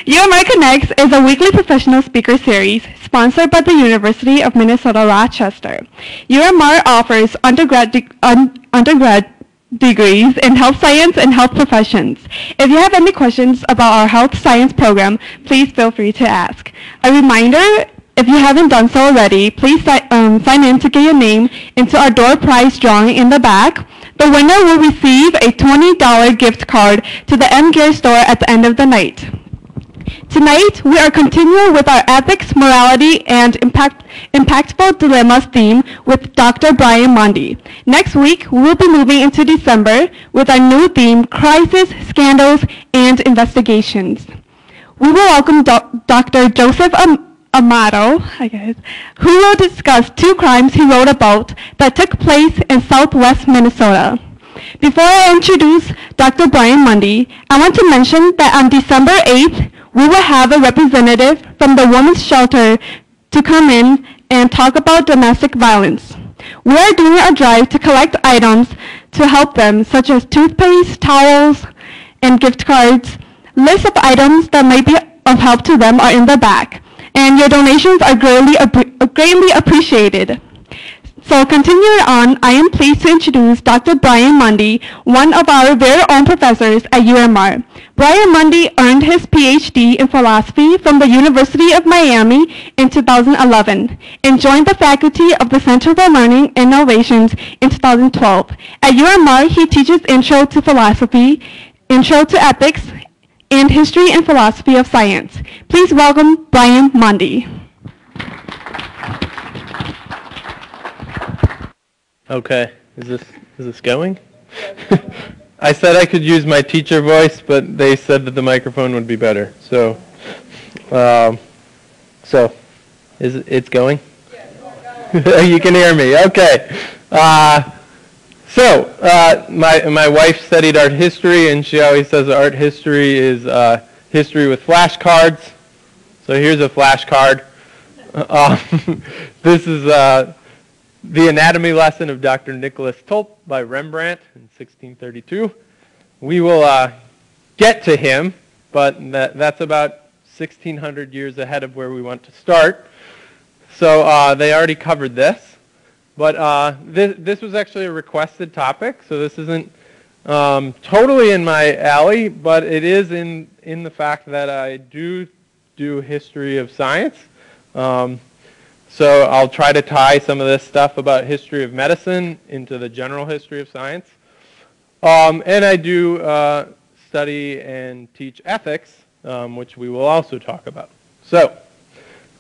UMR Connects is a weekly professional speaker series sponsored by the University of Minnesota Rochester. UMR offers undergrad degrees in health science and health professions. If you have any questions about our health science program, please feel free to ask. A reminder, if you haven't done so already, please sign in to get your name into our door prize drawing in the back. The winner will receive a $20 gift card to the M-Gear store at the end of the night. Tonight, we are continuing with our ethics, morality, and impactful dilemmas theme with Dr. Brian Mundy. Next week, we will be moving into December with our new theme, Crisis, Scandals, and Investigations. We will welcome Dr. Joseph Amato, who will discuss 2 crimes he wrote about that took place in southwest Minnesota. Before I introduce Dr. Brian Mundy, I want to mention that on December 8th, we will have a representative from the Women's Shelter to come in and talk about domestic violence. We are doing a drive to collect items to help them, such as toothpaste, towels, and gift cards. Lists of items that might be of help to them are in the back, and your donations are greatly appreciated. So continuing on, I am pleased to introduce Dr. Brian Mundy, one of our very own professors at UMR. Brian Mundy earned his PhD in philosophy from the University of Miami in 2011 and joined the faculty of the Center for Learning Innovations in 2012. At UMR, he teaches Intro to Philosophy, Intro to Ethics, and History and Philosophy of Science. Please welcome Brian Mundy. Okay, is this going? I said I could use my teacher voice, but they said that the microphone would be better. So, is it's going? Yeah, you can hear me. Okay. My wife studied art history, and she always says art history is history with flashcards. So here's a flashcard. This is the anatomy lesson of Dr. Nicholas Tulp by Rembrandt in 1632. We will get to him, but that's about 1,600 years ahead of where we want to start. So they already covered this. But this was actually a requested topic, so this isn't totally in my alley, but it is in the fact that I do history of science. So I'll try to tie some of this stuff about history of medicine into the general history of science. And I do study and teach ethics, which we will also talk about. So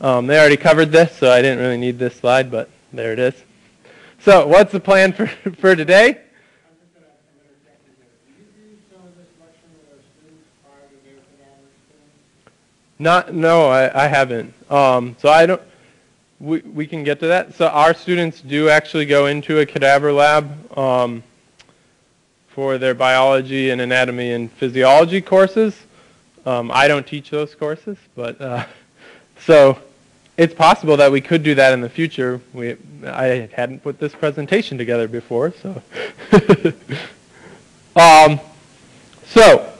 they already covered this, so I didn't really need this slide, but there it is. So what's the plan for today? I'm just going to interject you here. Do you do some of this lecturing with our students prior to their cadaver experience? No, I haven't. So I don't. We can get to that. So our students do actually go into a cadaver lab for their biology and anatomy and physiology courses. I don't teach those courses, but so it's possible that we could do that in the future. I hadn't put this presentation together before, so. So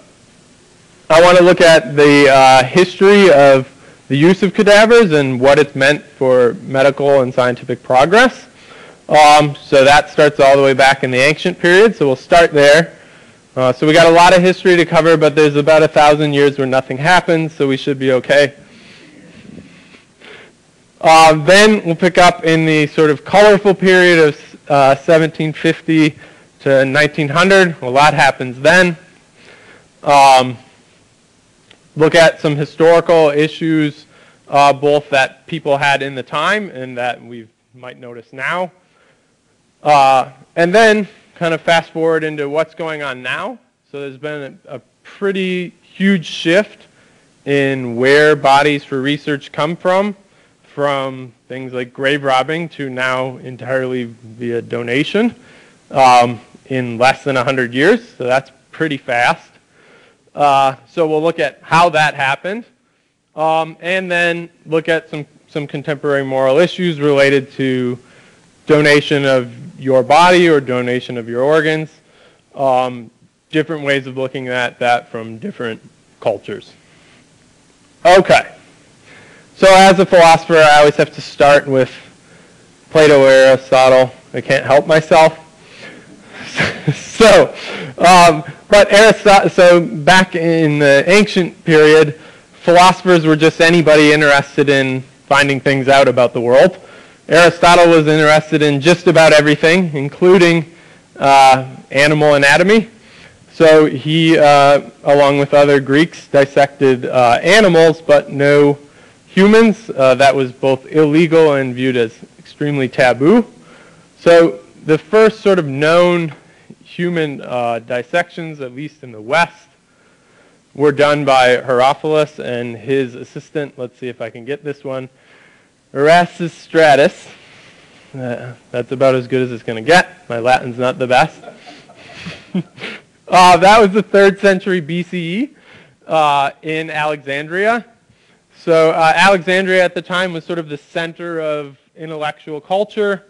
I want to look at the history of the use of cadavers and what it's meant for medical and scientific progress. So that starts all the way back in the ancient period, so we'll start there. So we got a lot of history to cover, but there's about 1,000 years where nothing happens, so we should be okay. Then we'll pick up in the sort of colorful period of 1750 to 1900. A lot happens then. Look at some historical issues, both that people had in the time and that we might notice now. And then kind of fast forward into what's going on now. So there's been a pretty huge shift in where bodies for research come from things like grave robbing to now entirely via donation in less than 100 years. So that's pretty fast. So we'll look at how that happened, and then look at some contemporary moral issues related to donation of your body or donation of your organs, different ways of looking at that from different cultures. Okay. So as a philosopher, I always have to start with Plato or Aristotle. I can't help myself. But Aristotle, so back in the ancient period, philosophers were just anybody interested in finding things out about the world. Aristotle was interested in just about everything, including animal anatomy. So he, along with other Greeks, dissected animals, but no humans. That was both illegal and viewed as extremely taboo. So the first sort of known human dissections, at least in the West, were done by Herophilus and his assistant. Let's see if I can get this one. Erasistratus. That's about as good as it's going to get. My Latin's not the best. That was the 3rd century BCE in Alexandria. So Alexandria at the time was sort of the center of intellectual culture.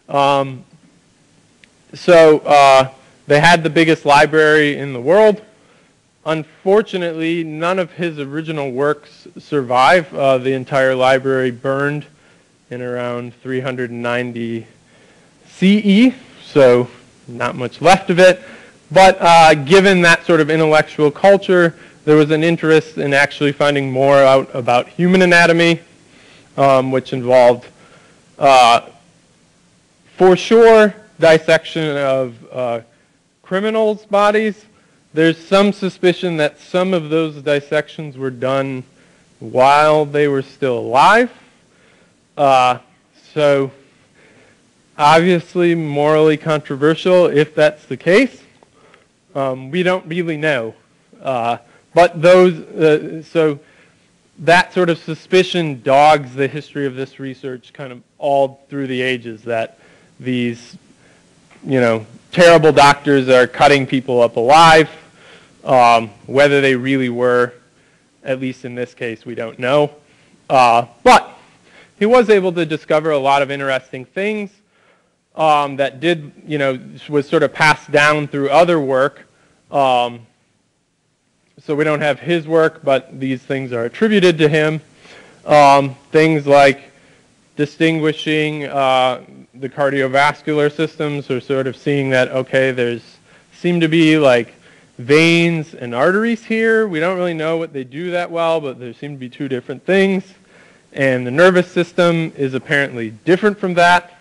They had the biggest library in the world. Unfortunately, none of his original works survive. The entire library burned in around 390 CE, so not much left of it. But given that sort of intellectual culture, there was an interest in actually finding more out about human anatomy, which involved, for sure, dissection of criminals' bodies. There's some suspicion that some of those dissections were done while they were still alive. So obviously morally controversial if that's the case. We don't really know. But so that sort of suspicion dogs the history of this research kind of all through the ages, that these, terrible doctors are cutting people up alive. Whether they really were, at least in this case, we don't know. But he was able to discover a lot of interesting things that was sort of passed down through other work. So we don't have his work, but these things are attributed to him. Things like distinguishing the cardiovascular systems, or sort of seeing that, okay, there's seem to be like veins and arteries here. We don't really know what they do that well, but there seem to be two different things. And the nervous system is apparently different from that.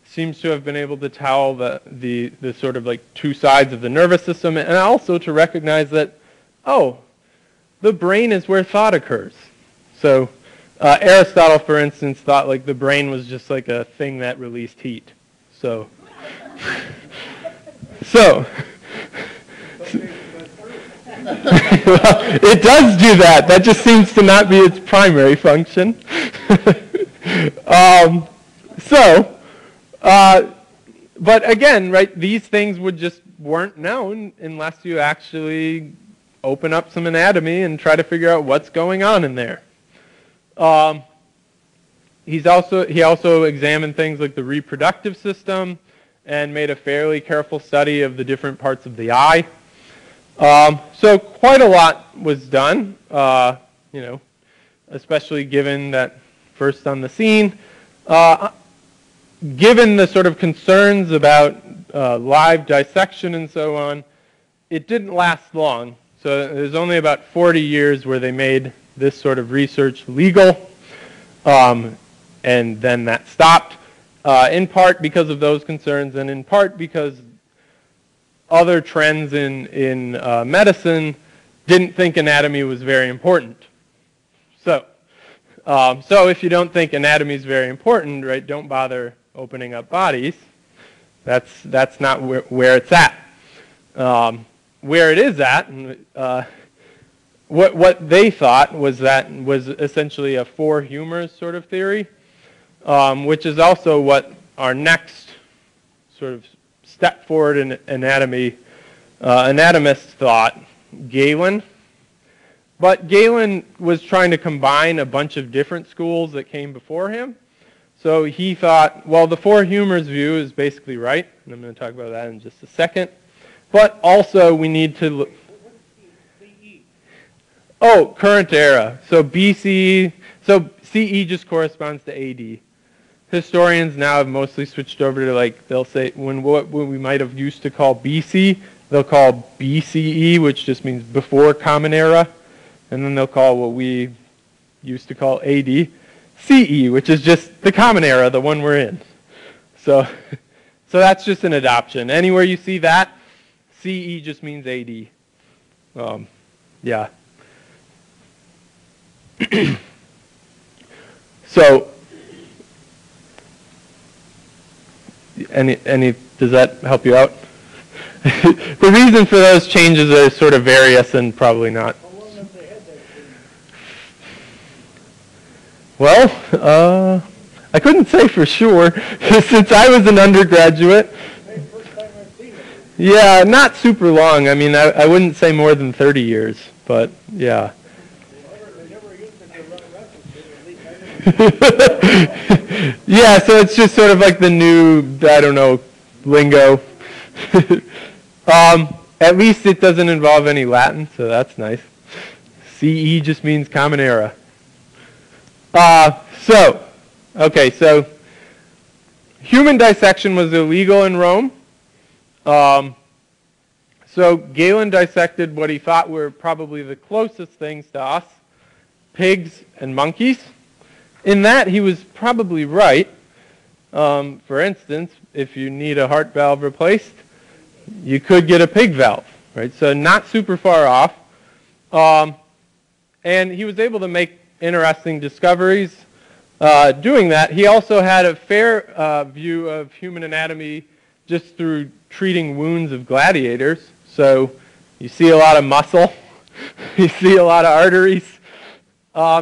Seems to have been able to tell the sort of like two sides of the nervous system, and also to recognize that, oh, the brain is where thought occurs. So Aristotle, for instance, thought like the brain was just like a thing that released heat. So it does do that. That just seems to not be its primary function. But again, right, these things weren't known unless you actually open up some anatomy and try to figure out what's going on in there. He also examined things like the reproductive system and made a fairly careful study of the different parts of the eye. So quite a lot was done, especially given that first on the scene. Given the sort of concerns about live dissection and so on, it didn't last long. So there's only about 40 years where they made this sort of research legal, and then that stopped, in part because of those concerns, and in part because other trends in medicine didn't think anatomy was very important. So if you don't think anatomy is very important, right, don't bother opening up bodies. That's not where it's at. Where it is at, what they thought was essentially a four humors sort of theory, which is also what our next sort of step forward in anatomy anatomist thought, Galen. But Galen was trying to combine a bunch of different schools that came before him. So he thought, well, the four humors view is basically right, and I'm going to talk about that in just a second. But also we need to look. Oh, current era. So BC, so CE just corresponds to AD. Historians now have mostly switched over to, like, they'll say when what we might have used to call BC, they'll call BCE, which just means before Common Era, and then they'll call what we used to call AD CE, which is just the Common Era, the one we're in. So that's just an adoption. Anywhere you see that, CE just means AD. Yeah. So, does that help you out? The reason for those changes are sort of various and probably not. How long have they had that thing? Well, I couldn't say for sure since I was an undergraduate. Hey, first time I've seen it. Yeah, not super long. I mean, I wouldn't say more than 30 years, but yeah. They never used it to run references, at least I didn't. Yeah, so it's just sort of like the new, I don't know, lingo. At least it doesn't involve any Latin, so that's nice. CE just means Common Era. So human dissection was illegal in Rome. So Galen dissected what he thought were probably the closest things to us, pigs and monkeys. In that, he was probably right. For instance, if you need a heart valve replaced, you could get a pig valve, right? So not super far off. And he was able to make interesting discoveries doing that. He also had a fair view of human anatomy just through treating wounds of gladiators. So you see a lot of muscle. You see a lot of arteries.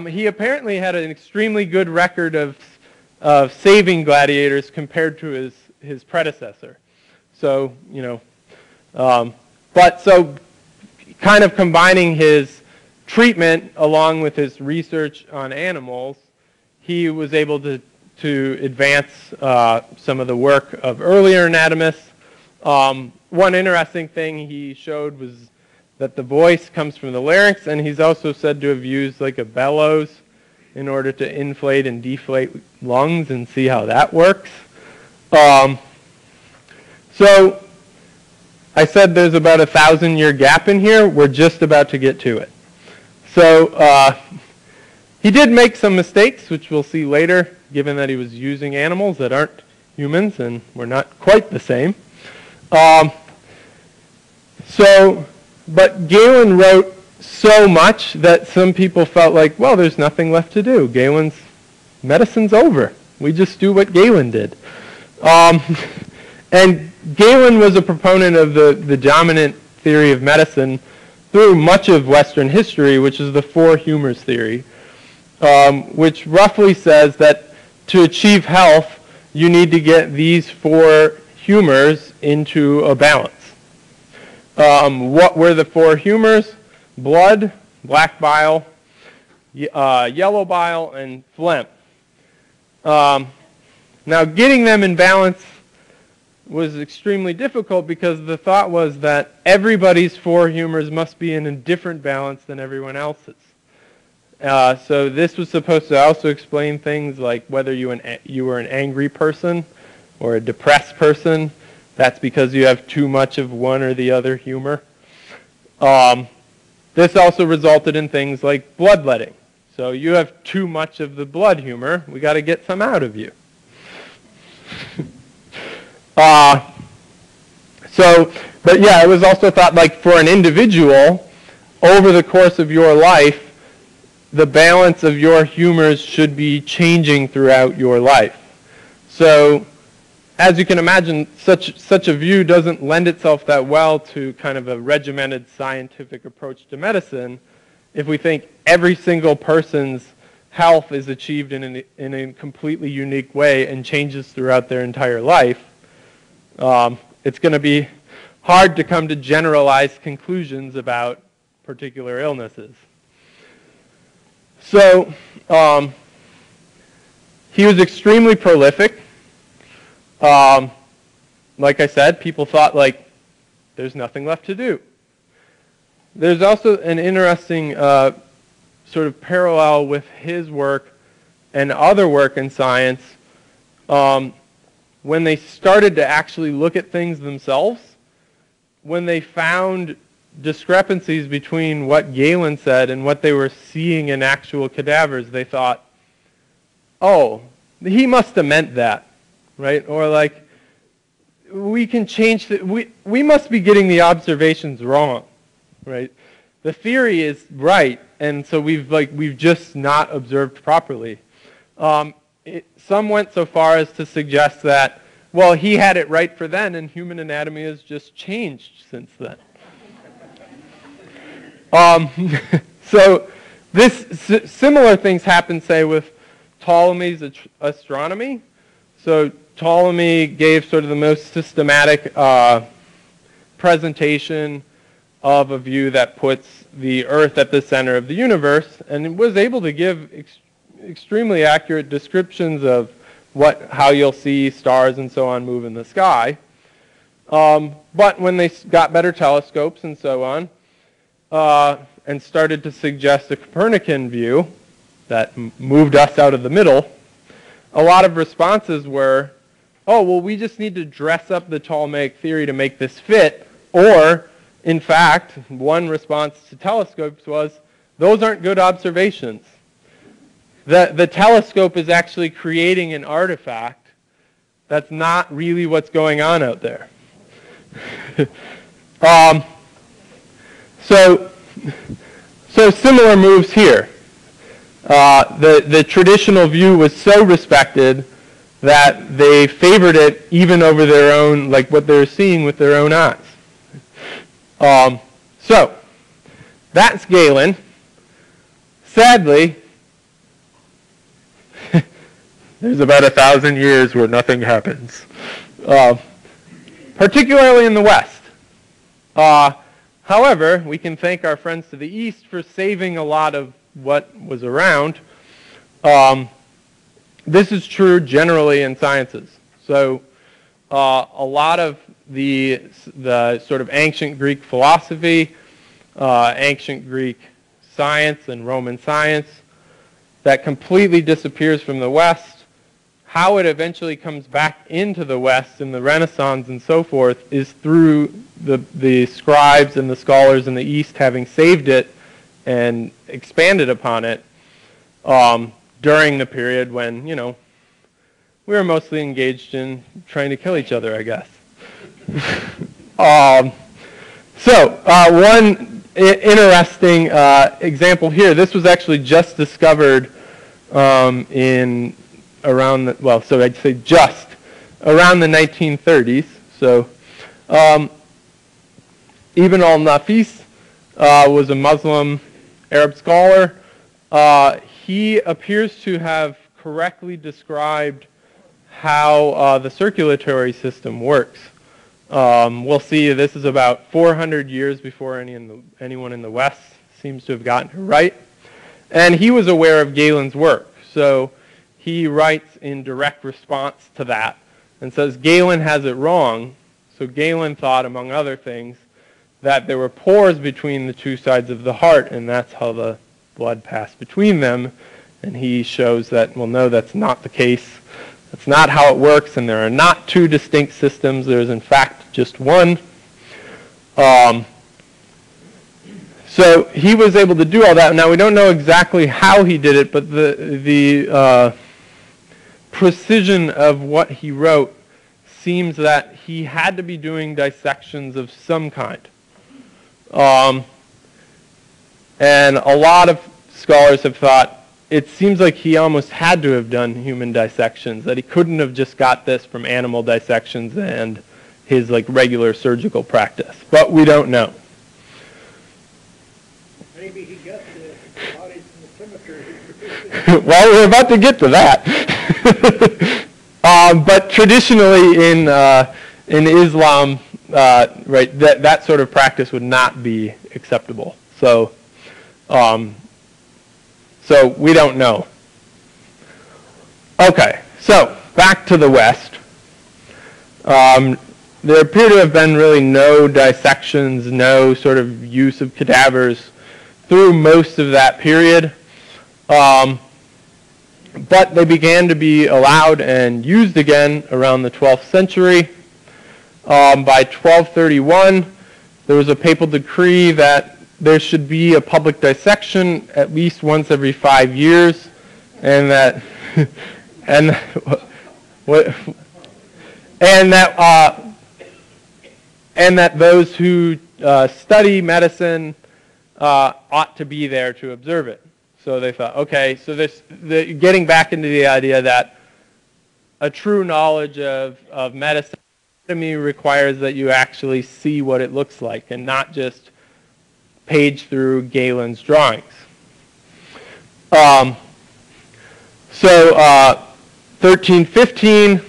He apparently had an extremely good record of saving gladiators compared to his predecessor. So, but so kind of combining his treatment along with his research on animals, he was able to advance some of the work of earlier anatomists. One interesting thing he showed was that the voice comes from the larynx, and he's also said to have used like a bellows in order to inflate and deflate lungs and see how that works. So I said there's about a 1,000-year gap in here. We're just about to get to it. So he did make some mistakes, which we'll see later, given that he was using animals that aren't humans, and we're not quite the same. But Galen wrote so much that some people felt like, well, there's nothing left to do. Galen's medicine's over. We just do what Galen did. And Galen was a proponent of the dominant theory of medicine through much of Western history, which is the four humors theory, which roughly says that to achieve health, you need to get these four humors into a balance. What were the four humors? Blood, black bile, yellow bile, and phlegm. Now, getting them in balance was extremely difficult because the thought was that everybody's four humors must be in a different balance than everyone else's. So this was supposed to also explain things like whether you were an angry person or a depressed person. That's because you have too much of one or the other humor. This also resulted in things like bloodletting. So you have too much of the blood humor. We got to get some out of you. But yeah, it was also thought like for an individual, over the course of your life, the balance of your humors should be changing throughout your life. So, as you can imagine, such a view doesn't lend itself that well to kind of a regimented scientific approach to medicine if we think every single person's health is achieved in a completely unique way and changes throughout their entire life. It's going to be hard to come to generalized conclusions about particular illnesses. So, he was extremely prolific. Like I said, people thought like there's nothing left to do. There's also an interesting sort of parallel with his work and other work in science, when they started to actually look at things themselves, when they found discrepancies between what Galen said and what they were seeing in actual cadavers, they thought, oh, he must have meant that, right? Or like, we can change we must be getting the observations wrong, right? The theory is right, and so we've just not observed properly. Some went so far as to suggest that, well, he had it right for then, and human anatomy has just changed since then. So similar things happen, say, with Ptolemy's astronomy. So Ptolemy gave sort of the most systematic presentation of a view that puts the Earth at the center of the universe, and was able to give extremely accurate descriptions of how you'll see stars and so on move in the sky. But when they got better telescopes and so on, and started to suggest a Copernican view that moved us out of the middle, a lot of responses were, oh, well, we just need to dress up the Ptolemaic theory to make this fit. Or, in fact, one response to telescopes was, those aren't good observations. The telescope is actually creating an artifact that's not really what's going on out there. So similar moves here. The traditional view was so respected that they favored it even over their own, like what they're seeing with their own eyes. So that's Galen. Sadly, there's about 1,000 years where nothing happens, particularly in the West. However, we can thank our friends to the East for saving a lot of what was around. This is true generally in sciences. So a lot of the sort of ancient Greek philosophy, ancient Greek science and Roman science that completely disappears from the West, how it eventually comes back into the West in the Renaissance and so forth is through the scribes and the scholars in the East having saved it and expanded upon it during the period when, we were mostly engaged in trying to kill each other, I guess. One interesting example here, this was actually just discovered in around I'd say just around the 1930s. So Ibn al-Nafis was a Muslim Arab scholar. He appears to have correctly described how the circulatory system works. We'll see this is about 400 years before anyone in the West seems to have gotten it right. And he was aware of Galen's work. So he writes in direct response to that and says Galen has it wrong. So Galen thought, among other things, that there were pores between the two sides of the heart, and that's how the blood passed between them. And he shows that, well, no, that's not the case. That's not how it works, and there are not two distinct systems. There is, in fact, just one. So he was able to do all that. Now, we don't know exactly how he did it, but the precision of what he wrote seems that he had to be doing dissections of some kind. And a lot of scholars have thought it seems like he almost had to have done human dissections, that he couldn't have just got this from animal dissections and his regular surgical practice. But we don't know. Maybe he got the bodies from the cemetery. Well, we're about to get to that. But traditionally in Islam, that sort of practice would not be acceptable. So we don't know. Okay, so back to the West. There appear to have been really no dissections, no sort of use of cadavers through most of that period. But they began to be allowed and used again around the 12th century. By 1231, there was a papal decree that there should be a public dissection at least once every 5 years, and that and that those who study medicine ought to be there to observe it. So they thought, okay, so getting back into the idea that a true knowledge of medicine requires that you actually see what it looks like and not just page through Galen's drawings. So 1315,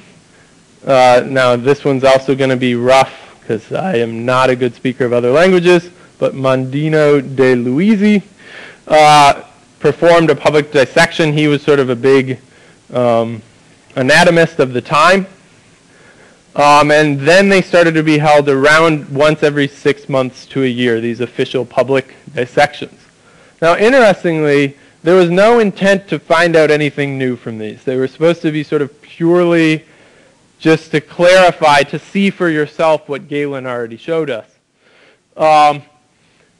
now this one's also going to be rough because I am not a good speaker of other languages, but Mondino de Luisi performed a public dissection. He was sort of a big anatomist of the time. And then they started to be held around once every 6 months to a year, these official public dissections. Now, interestingly, there was no intent to find out anything new from these. They were supposed to be sort of purely just to clarify, to see for yourself what Galen already showed us.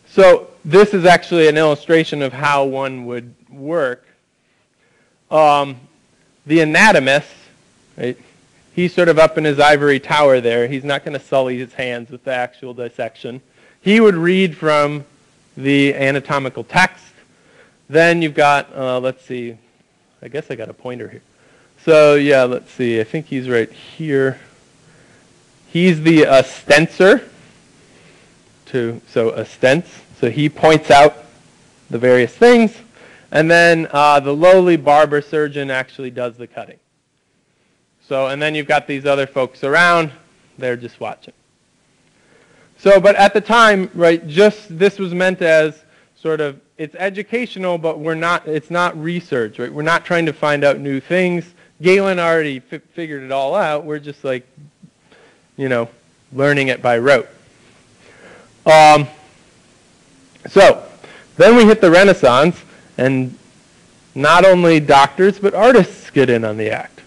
So this is actually an illustration of how one would work. The anatomist, right, he's sort of up in his ivory tower there. He's not going to sully his hands with the actual dissection. He would read from the anatomical text. Then you've got, let's see, I guess I got a pointer here. So yeah, let's see, I think he's right here. He's the ostensor. So ostens. So he points out the various things. And then the lowly barber surgeon actually does the cutting. So, and then you've got these other folks around. They're just watching. So, but at the time, right, just this was meant as sort of, it's educational, but it's not research, right? We're not trying to find out new things. Galen already figured it all out. We're just like, learning it by rote. So, then we hit the Renaissance, and not only doctors, but artists get in on the act.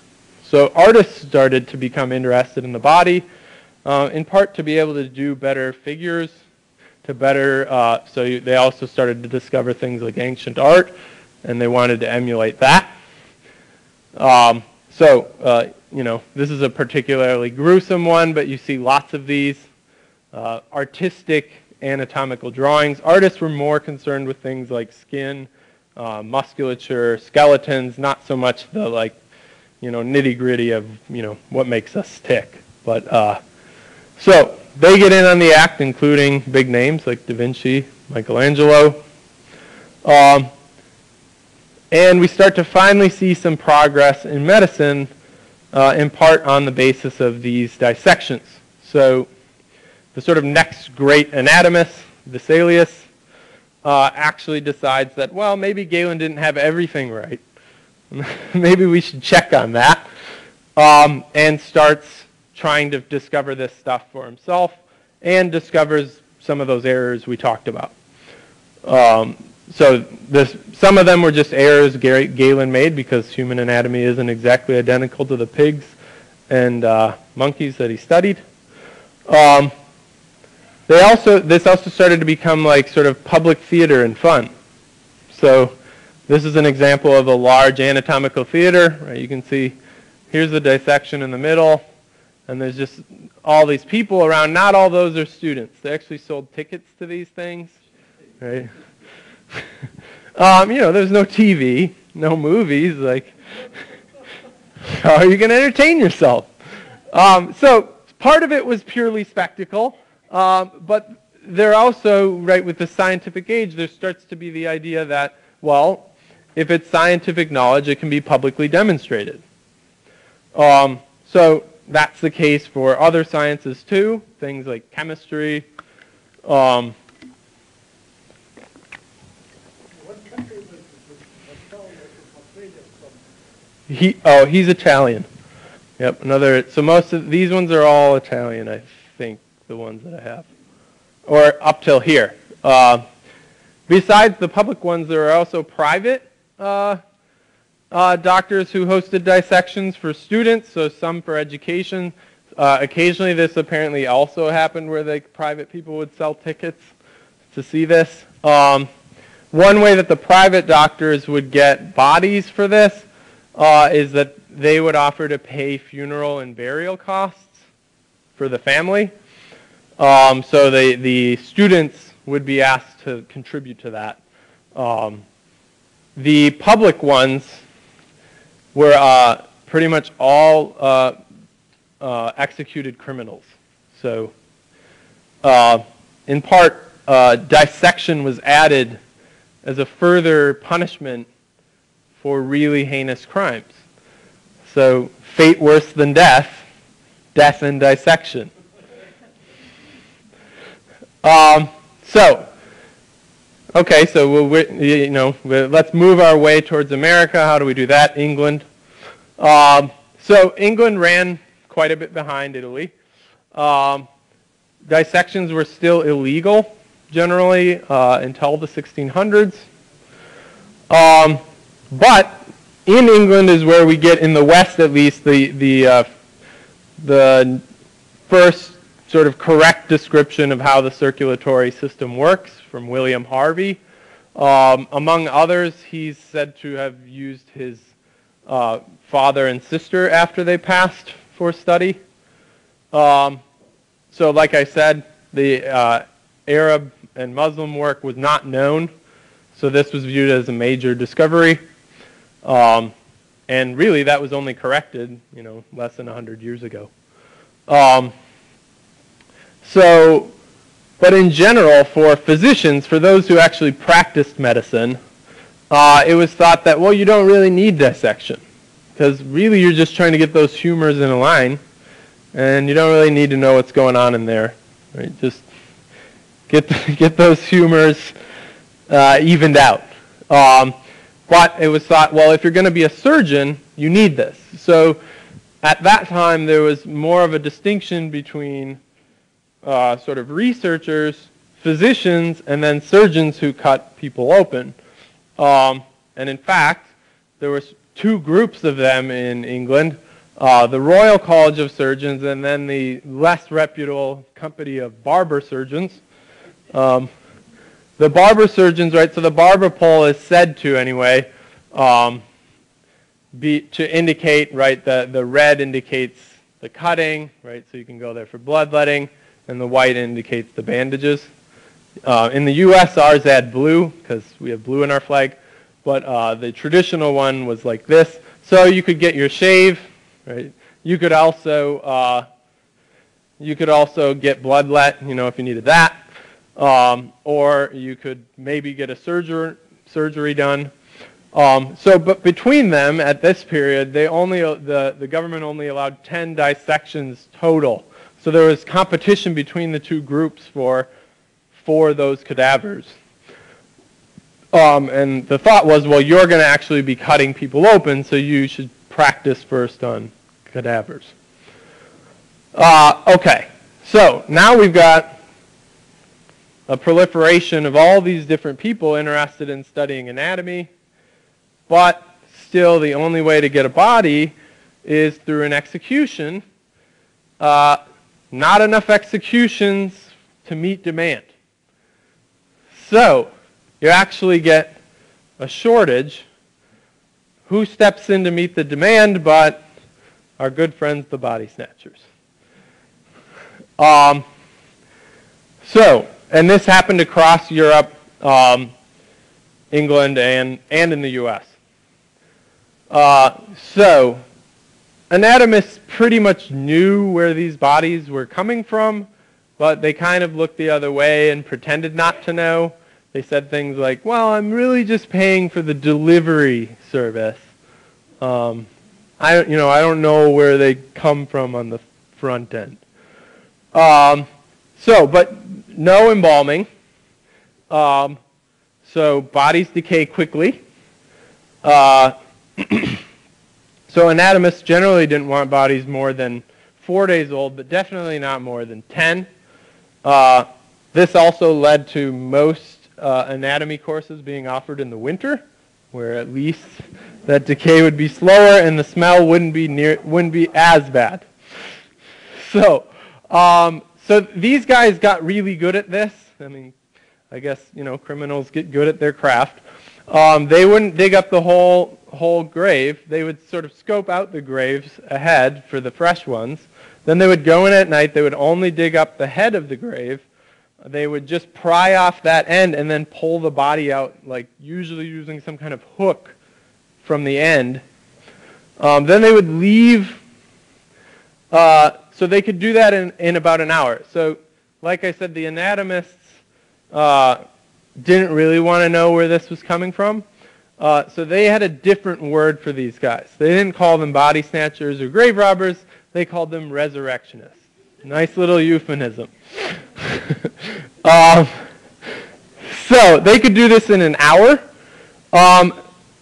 So artists started to become interested in the body, in part to be able to do better figures, they also started to discover things like ancient art, and they wanted to emulate that. This is a particularly gruesome one, but you see lots of these artistic anatomical drawings. Artists were more concerned with things like skin, musculature, skeletons, not so much the nitty-gritty of what makes us tick. But so they get in on the act, including big names like Da Vinci, Michelangelo. And we start to finally see some progress in medicine, in part on the basis of these dissections. So the sort of next great anatomist, Vesalius, actually decides that, well, maybe Galen didn't have everything right. Maybe we should check on that, and starts trying to discover this stuff for himself, and discovers some of those errors we talked about. Some of them were just errors Galen made because human anatomy isn't exactly identical to the pigs and monkeys that he studied. This also started to become like sort of public theater and fun. So this is an example of a large anatomical theater. Right? You can see here's the dissection in the middle, and there's just all these people around. Not all those are students. They actually sold tickets to these things. Right? There's no TV, no movies. Like, how are you going to entertain yourself? So part of it was purely spectacle. But there also, right, with the scientific age, there starts to be the idea that, well, if it's scientific knowledge, it can be publicly demonstrated. So that's the case for other sciences too, things like chemistry. What country was from? He's Italian. Yep, so most of these ones are all Italian, I think. The ones that I have, or up till here. Besides the public ones, there are also private doctors who hosted dissections for students, so some for education. Occasionally this apparently also happened where the private people would sell tickets to see this. One way that the private doctors would get bodies for this is that they would offer to pay funeral and burial costs for the family. So the students would be asked to contribute to that. The public ones were pretty much all executed criminals. So in part, dissection was added as a further punishment for really heinous crimes. So fate worse than death, death and dissection. Let's move our way towards America. How do we do that? England. So England ran quite a bit behind Italy. Dissections were still illegal generally until the 1600s. But in England is where we get, in the West at least, the first sort of correct description of how the circulatory system works from William Harvey. Among others, he's said to have used his father and sister after they passed for study. So like I said, the Arab and Muslim work was not known, so this was viewed as a major discovery. And really, that was only corrected, less than 100 years ago. But in general, for physicians, for those who actually practiced medicine, it was thought that, well, you don't really need dissection, because really you're just trying to get those humors in a line, and you don't really need to know what's going on in there. Right? Just get those humors evened out. But it was thought, well, if you're going to be a surgeon, you need this. So at that time, there was more of a distinction between sort of researchers, physicians, and then surgeons who cut people open. And in fact, there were two groups of them in England, the Royal College of Surgeons and then the less reputable company of barber surgeons. The barber surgeons, right, so the barber pole is said to, anyway, to indicate, right, the red indicates the cutting, right, so you can go there for bloodletting, and the white indicates the bandages. In the U.S., ours had blue, because we have blue in our flag, but the traditional one was like this. So you could get your shave, right? You could also get bloodlet, if you needed that. Or you could maybe get a surgery done. But between them at this period, the government only allowed 10 dissections total. So there was competition between the two groups for those cadavers. And the thought was, well, you're going to actually be cutting people open, so you should practice first on cadavers. Okay, so now we've got a proliferation of all these different people interested in studying anatomy, but still the only way to get a body is through an execution. Not enough executions to meet demand. So you actually get a shortage. Who steps in to meet the demand but our good friends, the body snatchers? And this happened across Europe, England, and in the U.S. So anatomists pretty much knew where these bodies were coming from, but they kind of looked the other way and pretended not to know. They said things like, well, I'm really just paying for the delivery service. I don't know where they come from on the front end. But no embalming. So bodies decay quickly. So anatomists generally didn't want bodies more than 4 days old, but definitely not more than 10. This also led to most anatomy courses being offered in the winter, where at least that decay would be slower and the smell wouldn't be as bad. So, so these guys got really good at this. I mean, I guess, you know, criminals get good at their craft. They wouldn't dig up the whole grave. They would sort of scope out the graves ahead for the fresh ones. Then they would go in at night. They would only dig up the head of the grave. They would just pry off that end and then pull the body out, like usually using some kind of hook from the end. Then they would leave, so they could do that in about an hour. So like I said, the anatomists didn't really want to know where this was coming from. So they had a different word for these guys. They didn't call them body snatchers or grave robbers. They called them resurrectionists. Nice little euphemism. So they could do this in an hour.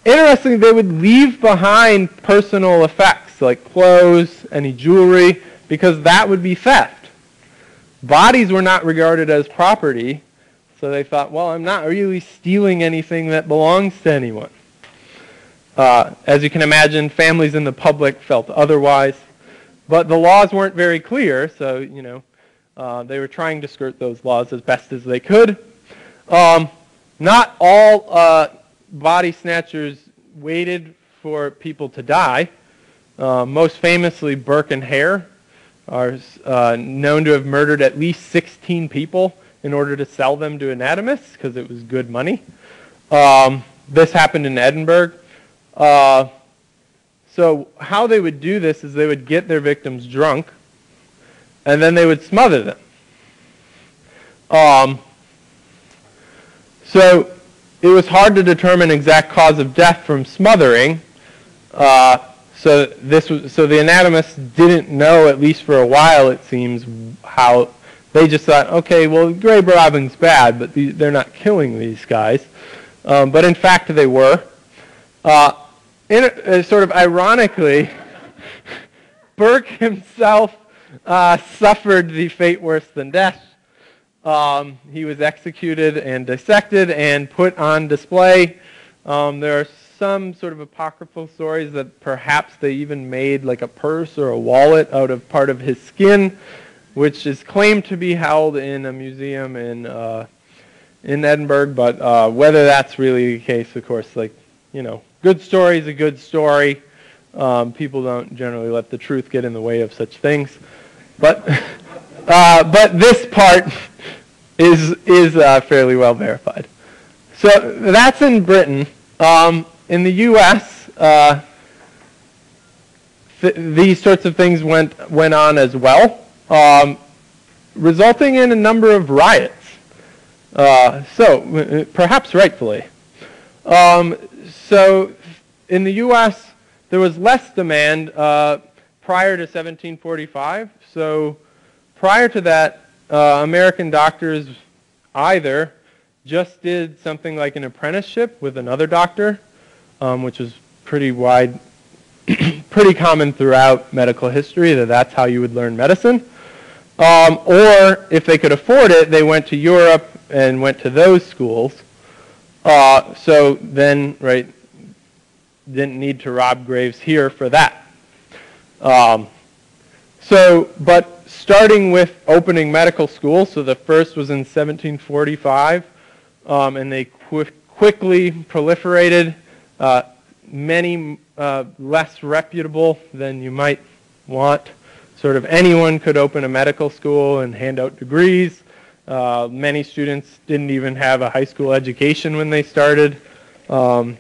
Interestingly, they would leave behind personal effects like clothes, any jewelry, because that would be theft. Bodies were not regarded as property, so they thought, well, I'm not really stealing anything that belongs to anyone. As you can imagine, families in the public felt otherwise. But the laws weren't very clear, so, you know, they were trying to skirt those laws as best as they could. Not all body snatchers waited for people to die. Most famously, Burke and Hare are known to have murdered at least 16 people in order to sell them to anatomists because it was good money. This happened in Edinburgh. So how they would do this is they would get their victims drunk, and then they would smother them. So it was hard to determine exact cause of death from smothering. So the anatomists didn't know, at least for a while, it seems, how they just thought, okay, well, grave robbing's bad, but they're not killing these guys. But in fact, they were. Sort of ironically, Burke himself suffered the fate worse than death. He was executed and dissected and put on display. There are some sort of apocryphal stories that perhaps they even made like a purse or a wallet out of part of his skin, which is claimed to be held in a museum in Edinburgh. But whether that's really the case, of course, like, you know, good story is a good story. People don't generally let the truth get in the way of such things. But this part is fairly well verified. So that's in Britain. In the U.S., these sorts of things went on as well, resulting in a number of riots. So perhaps rightfully. So in the U.S., there was less demand prior to 1745. So prior to that, American doctors either just did something like an apprenticeship with another doctor, which was pretty common throughout medical history, that's how you would learn medicine. Or if they could afford it, they went to Europe and went to those schools. So then, right, didn't need to rob graves here for that. But starting with opening medical schools, so the first was in 1745, and they quickly proliferated. Many less reputable than you might want. Sort of anyone could open a medical school and hand out degrees. Many students didn't even have a high school education when they started. You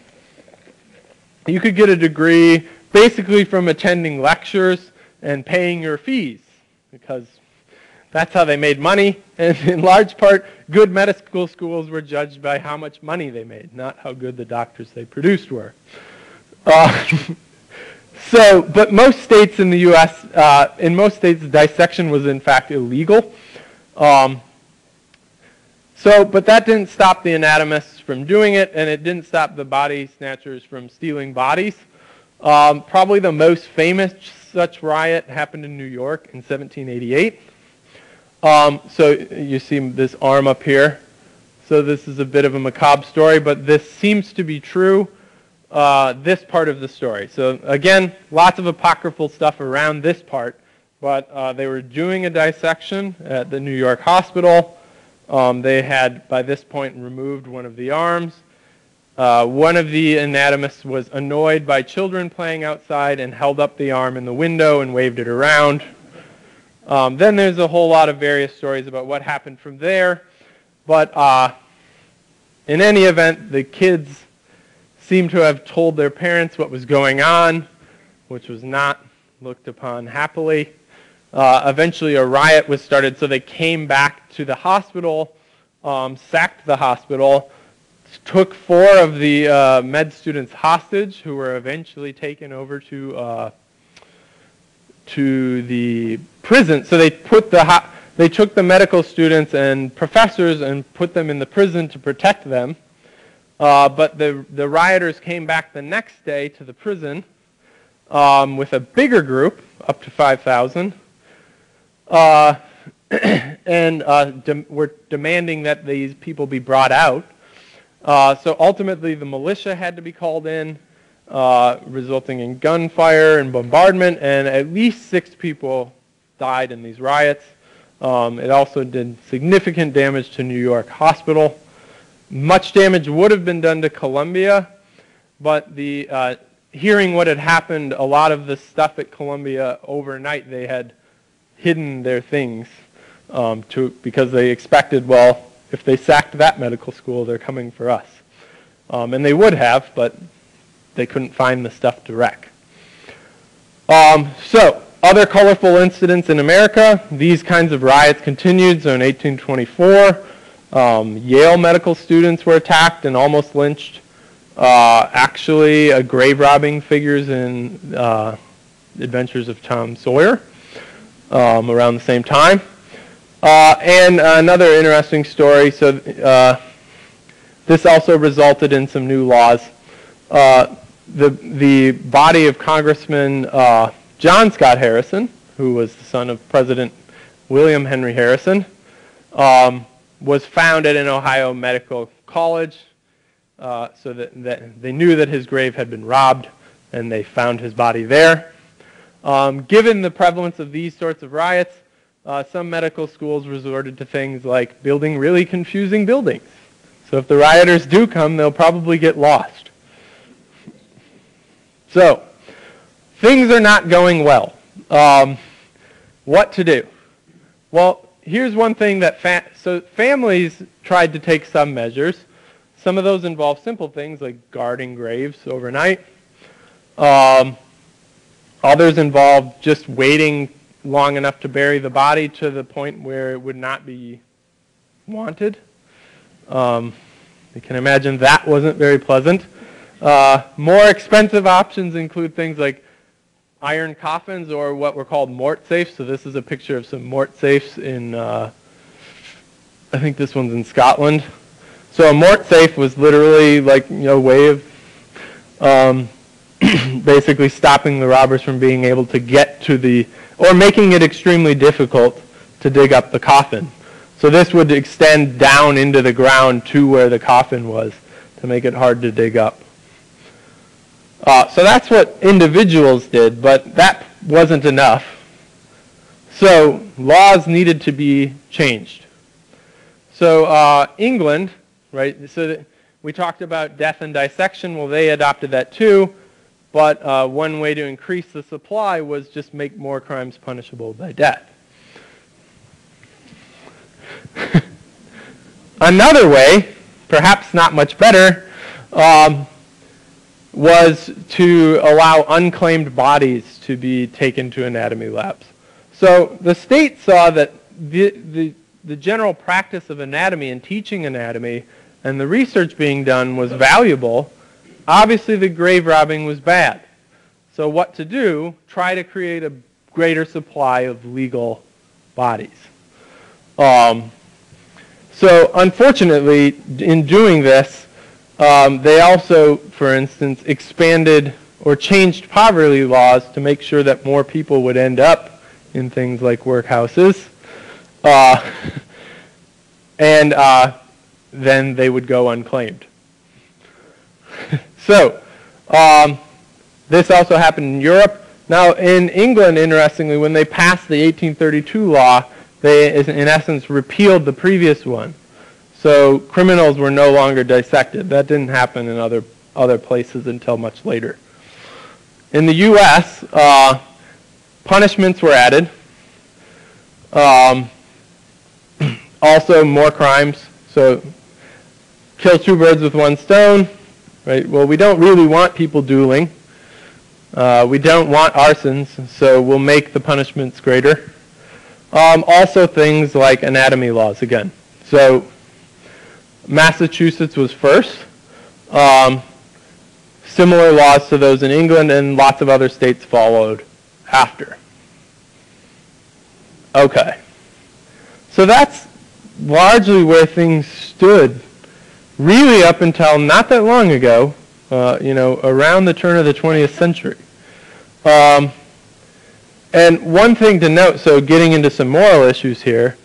could get a degree basically from attending lectures and paying your fees, because that's how they made money. And in large part, good medical schools were judged by how much money they made, not how good the doctors they produced were. But most states in the U.S., in most states, dissection was in fact illegal. But that didn't stop the anatomists from doing it, and it didn't stop the body snatchers from stealing bodies. Probably the most famous such riot happened in New York in 1788. So you see this arm up here. So this is a bit of a macabre story, but this seems to be true. this part of the story. So again, lots of apocryphal stuff around this part, but they were doing a dissection at the New York hospital. They had, by this point, removed one of the arms. One of the anatomists was annoyed by children playing outside and held up the arm in the window and waved it around. Then there's a whole lot of various stories about what happened from there. But in any event, the kids seem to have told their parents what was going on, which was not looked upon happily. Eventually a riot was started, so they came back to the hospital, sacked the hospital, took 4 of the med students hostage, who were eventually taken over to the prison. So they took the medical students and professors and put them in the prison to protect them. But the rioters came back the next day to the prison with a bigger group, up to 5,000, and were demanding that these people be brought out. So ultimately the militia had to be called in, resulting in gunfire and bombardment, and at least 6 people died in these riots. It also did significant damage to New York Hospital. Much damage would have been done to Columbia, but hearing what had happened, a lot of the stuff at Columbia overnight, they had hidden their things because they expected, well, if they sacked that medical school, they're coming for us. And they would have, but they couldn't find the stuff to wreck. So, other colorful incidents in America. These kinds of riots continued. So in 1824, Yale medical students were attacked and almost lynched. Actually, a grave robbing figures in Adventures of Tom Sawyer around the same time. And another interesting story. So this also resulted in some new laws. The body of Congressman John Scott Harrison, who was the son of President William Henry Harrison, was found at an Ohio medical college, so that they knew that his grave had been robbed, and they found his body there. Given the prevalence of these sorts of riots, some medical schools resorted to things like building really confusing buildings. So if the rioters do come, they'll probably get lost. So, things are not going well. What to do? Well, here's one thing that families tried to take some measures. Some of those involve simple things like guarding graves overnight. Others involve just waiting long enough to bury the body to the point where it would not be wanted. You can imagine that wasn't very pleasant. More expensive options include things like iron coffins or what were called mort safes. So this is a picture of some mort safes in, I think this one's in Scotland. So a mort safe was literally like a way of basically stopping the robbers from being able to get to or making it extremely difficult to dig up the coffin. So this would extend down into the ground to where the coffin was to make it hard to dig up. So that's what individuals did, but that wasn't enough. So laws needed to be changed. So England, right, so we talked about death and dissection. Well, they adopted that too, but one way to increase the supply was just make more crimes punishable by death. Another way, perhaps not much better, was to allow unclaimed bodies to be taken to anatomy labs. So the state saw that the general practice of anatomy and teaching anatomy and the research being done was valuable. Obviously the grave robbing was bad. So what to do? Try to create a greater supply of legal bodies. So unfortunately, in doing this, they also, for instance, expanded or changed poverty laws to make sure that more people would end up in things like workhouses. And then they would go unclaimed. So This also happened in Europe. Now, in England, interestingly, when they passed the 1832 law, they, in essence, repealed the previous one. So criminals were no longer dissected. That didn't happen in other places until much later. In the U.S., punishments were added. Also, more crimes. So, kill two birds with one stone. Right? Well, we don't really want people dueling. We don't want arsons, so we'll make the punishments greater. Also, things like anatomy laws again. So, Massachusetts was first. Similar laws to those in England, and lots of other states followed after. Okay. So that's largely where things stood, really up until not that long ago, around the turn of the 20th century. And one thing to note, so getting into some moral issues here,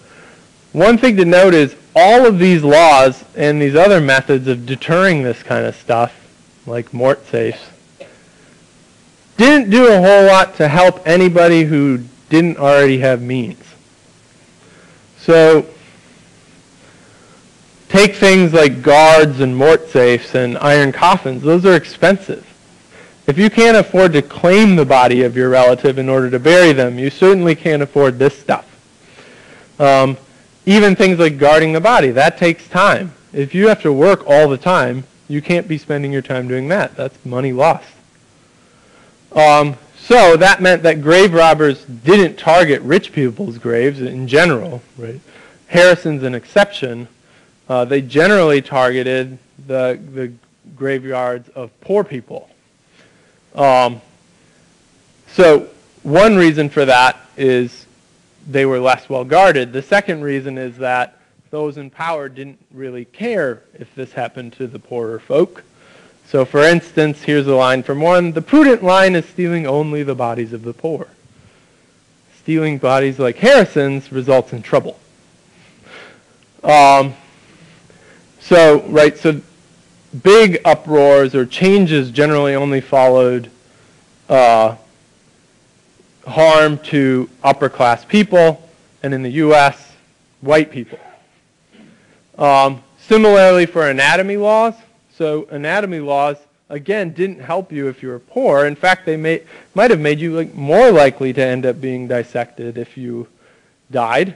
one thing to note is all of these laws and these other methods of deterring this kind of stuff, like mort safes, didn't do a whole lot to help anybody who didn't already have means. So take things like guards and mort safes and iron coffins. Those are expensive. If you can't afford to claim the body of your relative in order to bury them, you certainly can't afford this stuff. Even things like guarding the body, that takes time. If you have to work all the time, you can't be spending your time doing that. That's money lost. So that meant that grave robbers didn't target rich people's graves in general. Right? Harrison's an exception. They generally targeted the graveyards of poor people. So one reason for that is they were less well guarded. The second reason is that those in power didn't really care if this happened to the poorer folk. So for instance, here's a line from one: the prudent line is stealing only the bodies of the poor. Stealing bodies like Harrison's results in trouble. So big uproars or changes generally only followed harm to upper class people, and in the U.S., white people. Similarly for anatomy laws. So anatomy laws, again, didn't help you if you were poor. In fact, they might have made you more likely to end up being dissected if you died.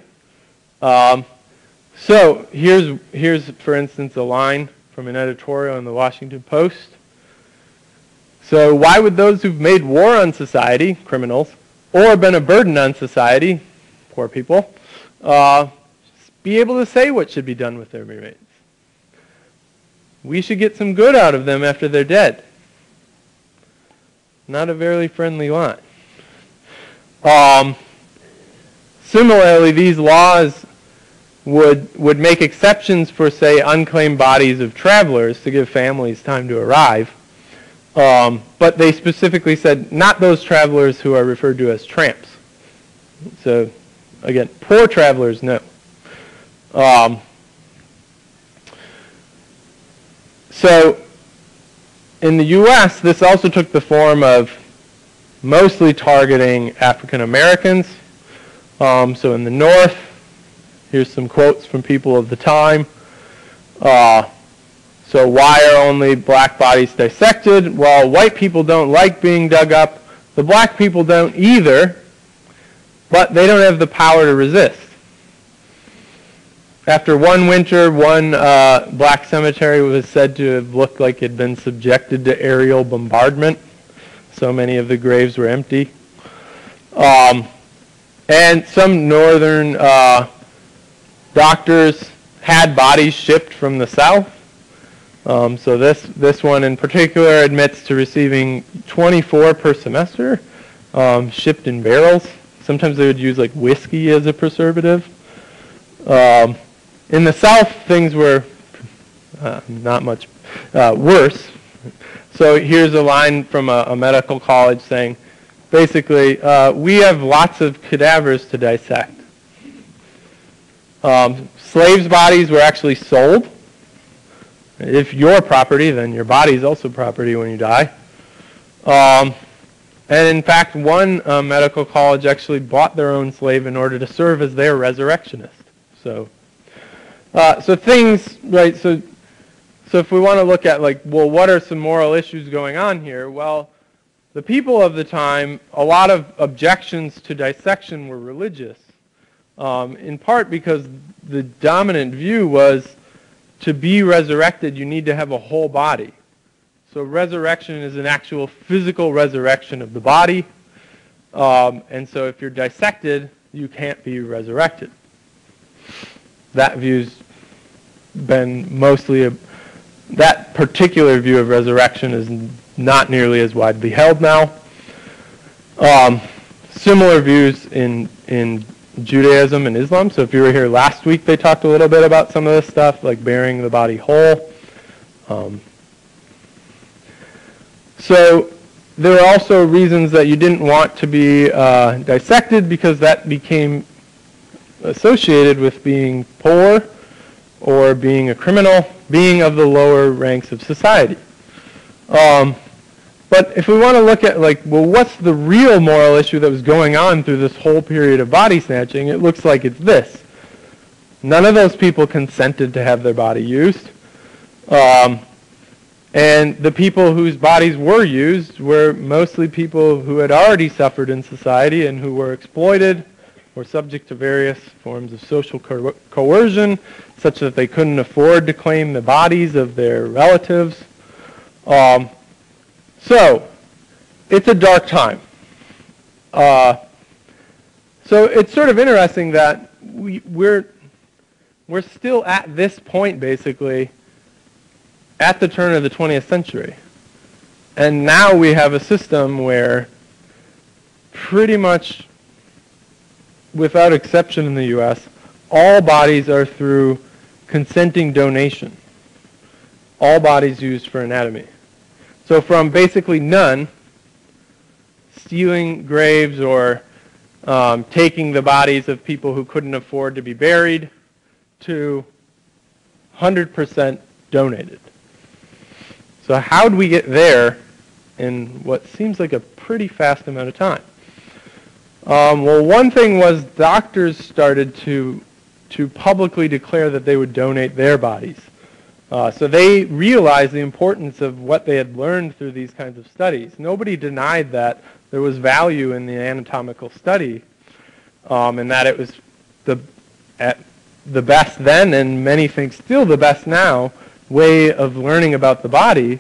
So here's, for instance, a line from an editorial in the Washington Post. So why would those who've made war on society, criminals, or been a burden on society, poor people, be able to say what should be done with their remains? We should get some good out of them after they're dead. Not a very friendly line. Similarly, these laws would make exceptions for, say, unclaimed bodies of travelers to give families time to arrive. But they specifically said not those travelers who are referred to as tramps. So, again, poor travelers, no. So, in the U.S., this also took the form of mostly targeting African Americans. So in the North, here's some quotes from people of the time. So why are only black bodies dissected? Well, white people don't like being dug up. The black people don't either, but they don't have the power to resist. After one winter, one black cemetery was said to have looked like it had been subjected to aerial bombardment. So many of the graves were empty. And some northern doctors had bodies shipped from the south. So this one in particular admits to receiving 24 per semester, shipped in barrels. Sometimes they would use whiskey as a preservative. In the South, things were not much worse. So here's a line from a medical college saying, basically, we have lots of cadavers to dissect. Slaves' bodies were actually sold. If you're property, then your body is also property when you die. And in fact, one medical college actually bought their own slave in order to serve as their resurrectionist. So things, right, so if we want to look at, like, well, what are some moral issues going on here? Well, the people of the time, a lot of objections to dissection were religious, in part because the dominant view was to be resurrected, you need to have a whole body. So resurrection is an actual physical resurrection of the body, and so if you're dissected, you can't be resurrected. That view's been mostly that particular view of resurrection is not nearly as widely held now. Similar views in Judaism and Islam. So if you were here last week, they talked a little bit about some of this stuff, like burying the body whole. So there are also reasons that you didn't want to be dissected, because that became associated with being poor or being a criminal, being of the lower ranks of society. But if we want to look at, like, well, what's the real moral issue that was going on through this whole period of body snatching, it looks like it's this. None of those people consented to have their body used. And the people whose bodies were used were mostly people who had already suffered in society and who were exploited or subject to various forms of social coercion, such that they couldn't afford to claim the bodies of their relatives. So it's a dark time. So it's sort of interesting that we're still at this point, basically, at the turn of the 20th century. And now we have a system where pretty much, without exception in the U.S., all bodies are through consenting donation. All bodies used for anatomy. So from basically none, stealing graves or taking the bodies of people who couldn't afford to be buried, to 100% donated. So how do we get there in what seems like a pretty fast amount of time? Well, one thing was doctors started to publicly declare that they would donate their bodies. So they realized the importance of what they had learned through these kinds of studies. Nobody denied that there was value in the anatomical study, and that it was the best then, and many think still the best now, way of learning about the body.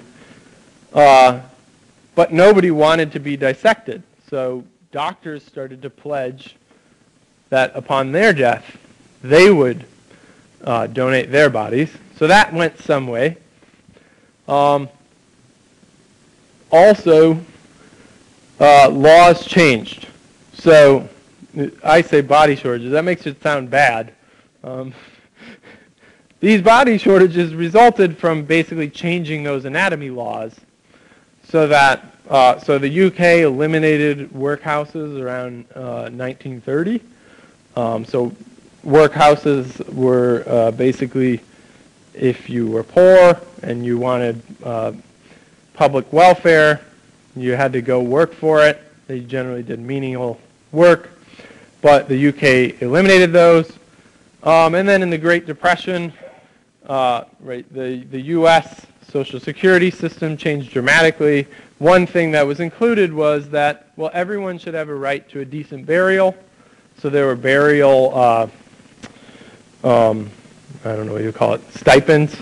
But nobody wanted to be dissected. So doctors started to pledge that upon their death, they would donate their bodies. So that went some way. Also, laws changed. So I say body shortages. That makes it sound bad. These body shortages resulted from basically changing those anatomy laws, so that so the UK eliminated workhouses around 1930. So workhouses were basically, if you were poor and you wanted public welfare, you had to go work for it. They generally did menial work, but the UK eliminated those. And then in the Great Depression, the U.S. Social Security system changed dramatically. One thing that was included was that, well, everyone should have a right to a decent burial. So there were burial, I don't know what you call it, stipends,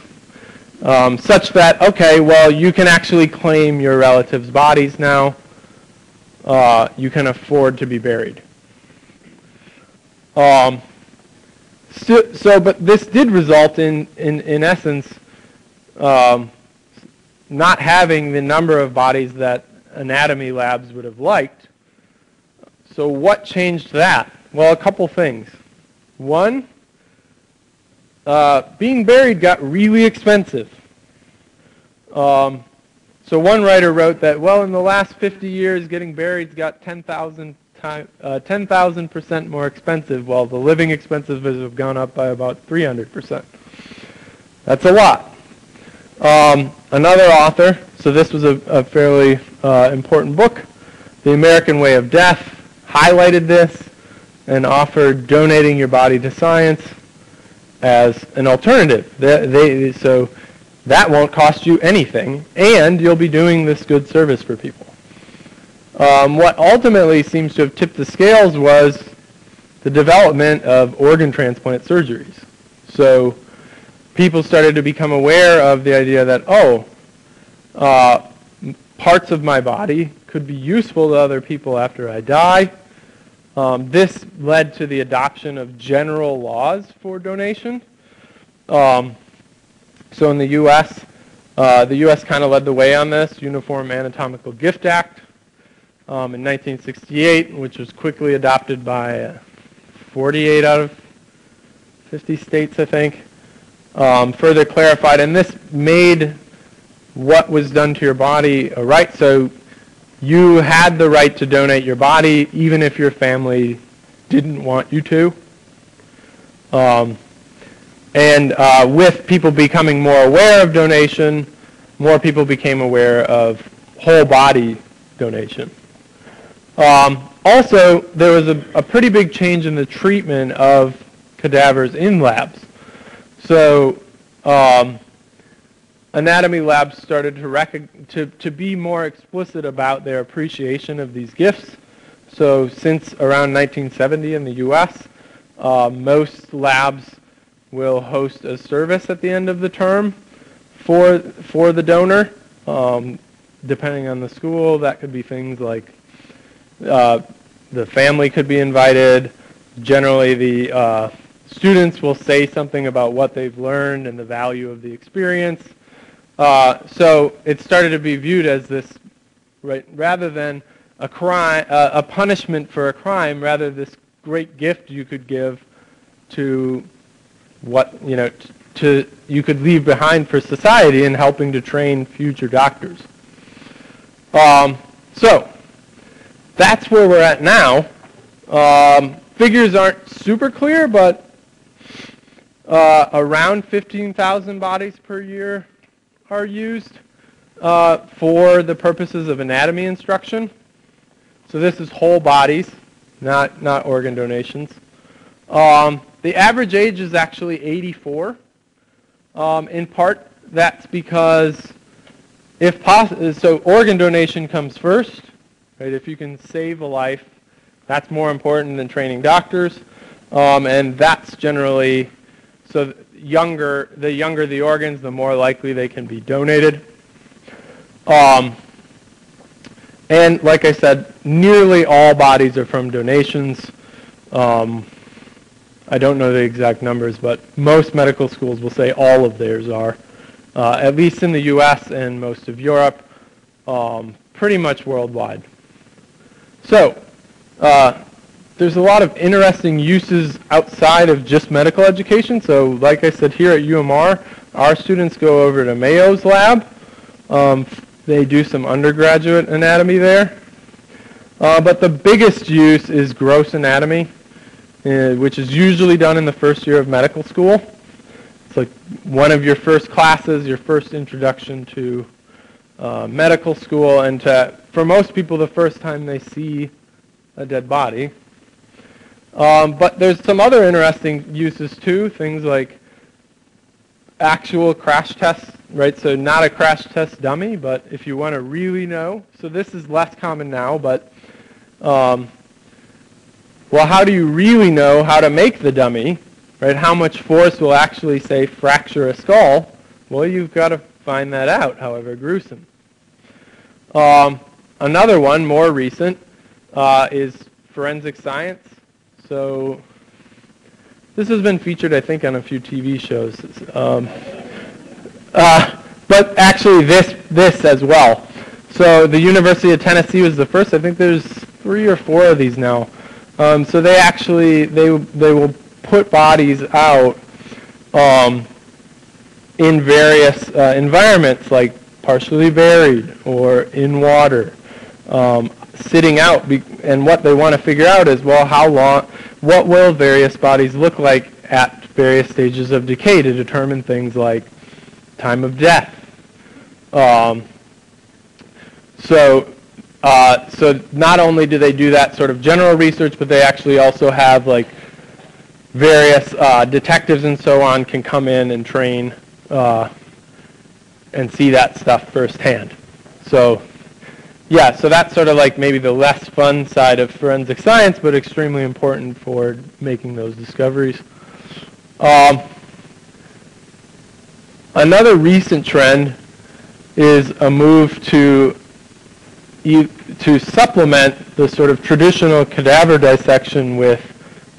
such that, okay, well, you can actually claim your relatives' bodies now. You can afford to be buried. But this did result in essence, not having the number of bodies that anatomy labs would have liked. So what changed that? Well, a couple things. One, being buried got really expensive. So one writer wrote that, well, in the last 50 years, getting buried got 10,000% more expensive, while the living expenses have gone up by about 300%. That's a lot. Another author So this was a fairly important book. The American Way of Death highlighted this and offered donating your body to science as an alternative. So that won't cost you anything, and you'll be doing this good service for people. What ultimately seems to have tipped the scales was the development of organ transplant surgeries. So people started to become aware of the idea that, parts of my body could be useful to other people after I die. This led to the adoption of general laws for donation. So in the U.S. Kind of led the way on this, Uniform Anatomical Gift Act in 1968, which was quickly adopted by 48 out of 50 states, I think. Further clarified, and this made what was done to your body a right. So you had the right to donate your body even if your family didn't want you to. With people becoming more aware of donation, more people became aware of whole body donation. Also, there was a pretty big change in the treatment of cadavers in labs. So anatomy labs started to be more explicit about their appreciation of these gifts. So since around 1970 in the U.S., most labs will host a service at the end of the term for the donor. Depending on the school, that could be things like the family could be invited. Generally, the students will say something about what they've learned and the value of the experience. So it started to be viewed as this, right, rather than a crime, a punishment for a crime, rather this great gift you could give to what, you could leave behind for society in helping to train future doctors. So that's where we're at now. Figures aren't super clear, but around 15,000 bodies per year are used for the purposes of anatomy instruction. So this is whole bodies, not organ donations. The average age is actually 84. In part, that's because if possible, so organ donation comes first, right? If you can save a life, that's more important than training doctors, and that's generally, so the younger the organs, the more likely they can be donated. And like I said, nearly all bodies are from donations. I don't know the exact numbers, but most medical schools will say all of theirs are, at least in the U.S. and most of Europe, pretty much worldwide. So there's a lot of interesting uses outside of just medical education. So like I said, here at UMR, our students go over to Mayo's lab. They do some undergraduate anatomy there. But the biggest use is gross anatomy, which is usually done in the first year of medical school. It's like one of your first classes, your first introduction to medical school, and for most people, the first time they see a dead body. But there's some other interesting uses too, things like actual crash tests, right? So not a crash test dummy, but if you want to really know, so this is less common now, but well, how do you really know how to make the dummy, right? How much force will actually, say, fracture a skull? Well, you've got to find that out, however gruesome. Another one, more recent, is forensic science. So this has been featured, I think, on a few TV shows. But actually this as well. So the University of Tennessee was the first. I think there's 3 or 4 of these now. So they actually, they will put bodies out in various environments, like partially buried or in water, sitting out. And what they want to figure out is, well, how long, what will various bodies look like at various stages of decay to determine things like time of death, So not only do they do that sort of general research, but they actually also have like various detectives and so on can come in and train and see that stuff firsthand. So yeah, so that's sort of like maybe the less fun side of forensic science, but extremely important for making those discoveries. Another recent trend is a move to supplement the sort of traditional cadaver dissection with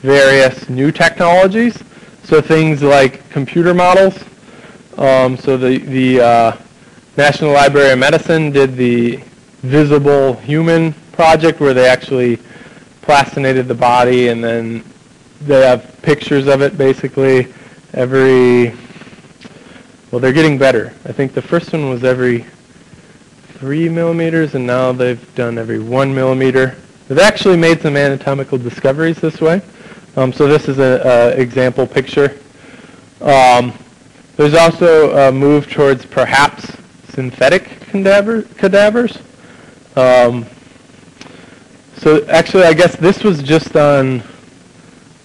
various new technologies. So things like computer models. So the National Library of Medicine did the Visible Human project where they actually plastinated the body, and then they have pictures of it basically every, well, they're getting better. I think the first one was every 3 millimeters, and now they've done every 1 millimeter. They've actually made some anatomical discoveries this way. So this is an example picture. There's also a move towards perhaps synthetic cadavers. So actually, I guess this was just on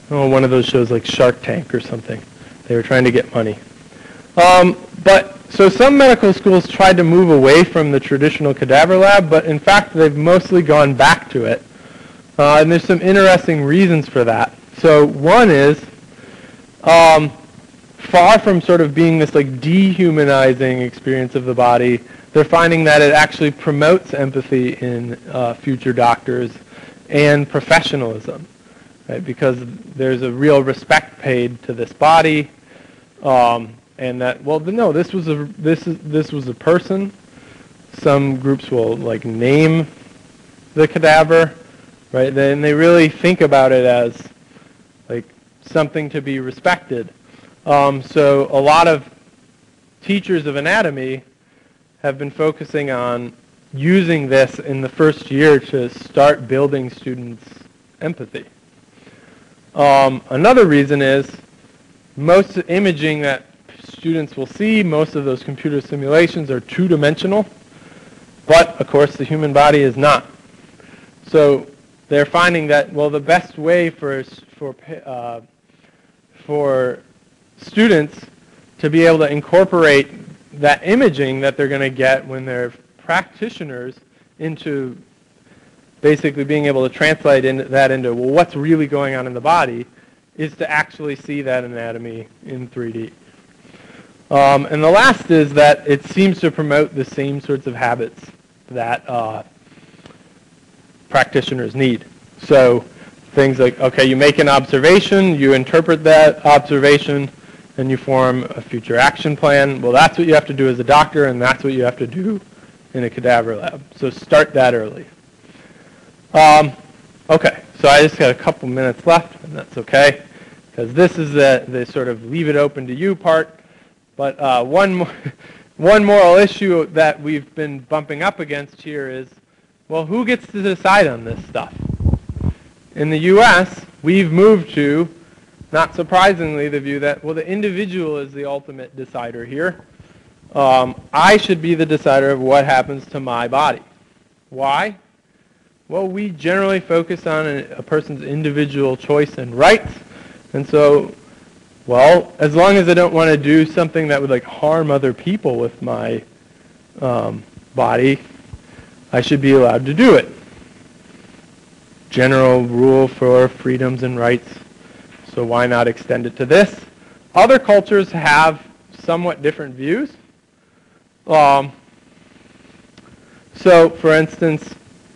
one of those shows like Shark Tank or something. They were trying to get money. So some medical schools tried to move away from the traditional cadaver lab, but in fact they've mostly gone back to it. And there's some interesting reasons for that. So one is, far from sort of being this like dehumanizing experience of the body, they're finding that it actually promotes empathy in future doctors and professionalism, right? Because there's a real respect paid to this body, and that, well, no, this was a person. Some groups will like name the cadaver, right? Then they really think about it as like something to be respected. So a lot of teachers of anatomy have been focusing on using this in the first year to start building students' empathy. Another reason is most imaging that students will see, most of those computer simulations are two-dimensional, but of course the human body is not. So they're finding that, well, the best way for students to be able to incorporate that imaging that they're going to get when they're practitioners into basically being able to translate that into, well, what's really going on in the body, is to actually see that anatomy in 3D. And the last is that it seems to promote the same sorts of habits that practitioners need. So things like, okay, you make an observation, you interpret that observation, and you form a future action plan. Well, that's what you have to do as a doctor, and that's what you have to do in a cadaver lab. So start that early. Okay, so I just got a couple minutes left, and that's okay, because this is the sort of leave it open to you part. But one moral issue that we've been bumping up against here is, well, who gets to decide on this stuff? In the U.S., we've moved to, not surprisingly, the view that, well, the individual is the ultimate decider here. I should be the decider of what happens to my body. Why? Well, we generally focus on a person's individual choice and rights. And so, well, as long as I don't want to do something that would like harm other people with my body, I should be allowed to do it. General rule for freedoms and rights. So why not extend it to this? Other cultures have somewhat different views. So, for instance,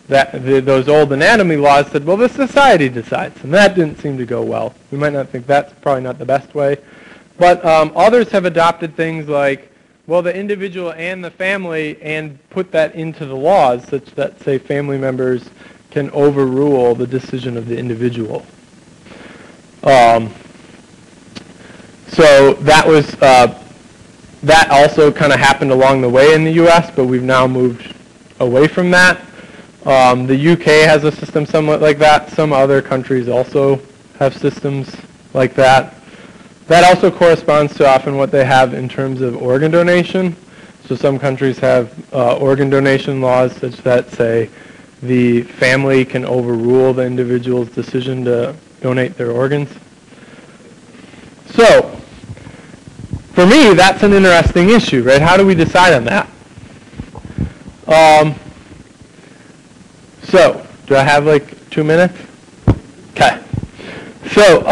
those old anatomy laws said, well, the society decides, and that didn't seem to go well. We might not think that's probably not the best way. But others have adopted things like, well, the individual and the family, and put that into the laws such that, say, family members can overrule the decision of the individual. So that was that also kind of happened along the way in the U.S., but we've now moved away from that. The UK has a system somewhat like that. Some other countries also have systems like that. That also corresponds to often what they have in terms of organ donation. So some countries have organ donation laws such that say the family can overrule the individual's decision to donate their organs. So, for me, that's an interesting issue, right? How do we decide on that? So, do I have like 2 minutes? Okay. So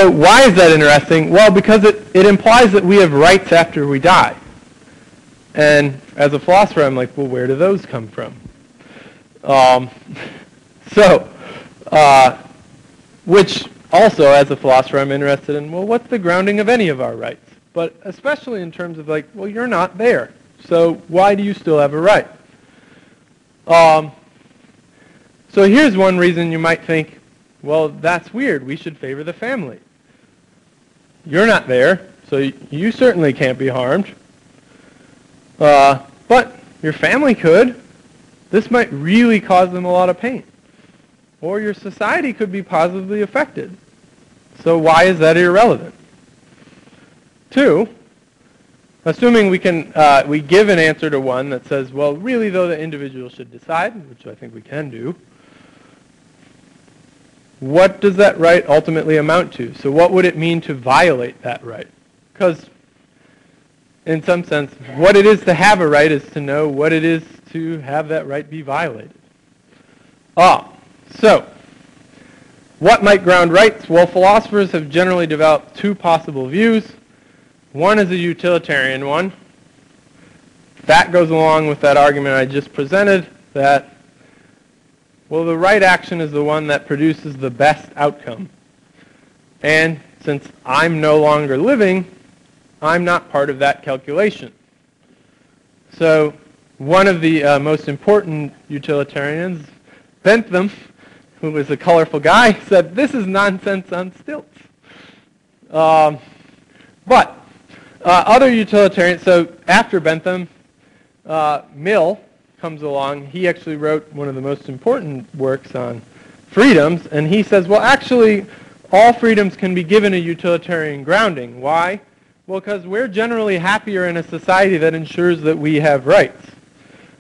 why is that interesting? Well, because it implies that we have rights after we die. And as a philosopher, I'm like, well, where do those come from? Which also, as a philosopher, I'm interested in, well, what's the grounding of any of our rights? But especially in terms of like, well, you're not there. So why do you still have a right? So here's one reason you might think, well, that's weird. We should favor the family. You're not there, so you certainly can't be harmed. But your family could. This might really cause them a lot of pain. Or your society could be positively affected. So why is that irrelevant? 2, assuming we give an answer to one that says, well, really, though, the individual should decide, which I think we can do, what does that right ultimately amount to? So what would it mean to violate that right? Because in some sense, what it is to have a right is to know what it is to have that right be violated. So what might ground rights? Well, philosophers have generally developed 2 possible views. One is a utilitarian one. That goes along with that argument I just presented, that, well, the right action is the one that produces the best outcome. And since I'm no longer living, I'm not part of that calculation. So one of the most important utilitarians, Bentham, who was a colorful guy, said, this is nonsense on stilts. But other utilitarians, so after Bentham, Mill comes along. He actually wrote one of the most important works on freedoms, and he says, well, actually, all freedoms can be given a utilitarian grounding. Why? Well, because we're generally happier in a society that ensures that we have rights.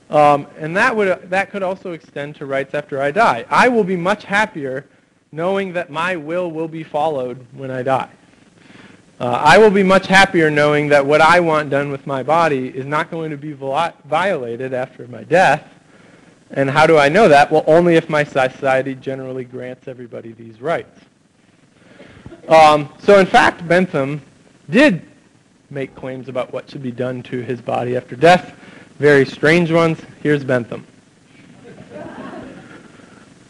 And that could also extend to rights after I die. I will be much happier knowing that my will be followed when I die. I will be much happier knowing that what I want done with my body is not going to be violated after my death. And how do I know that? Well, only if my society generally grants everybody these rights. So in fact, Bentham did make claims about what should be done to his body after death. Very strange ones. Here's Bentham.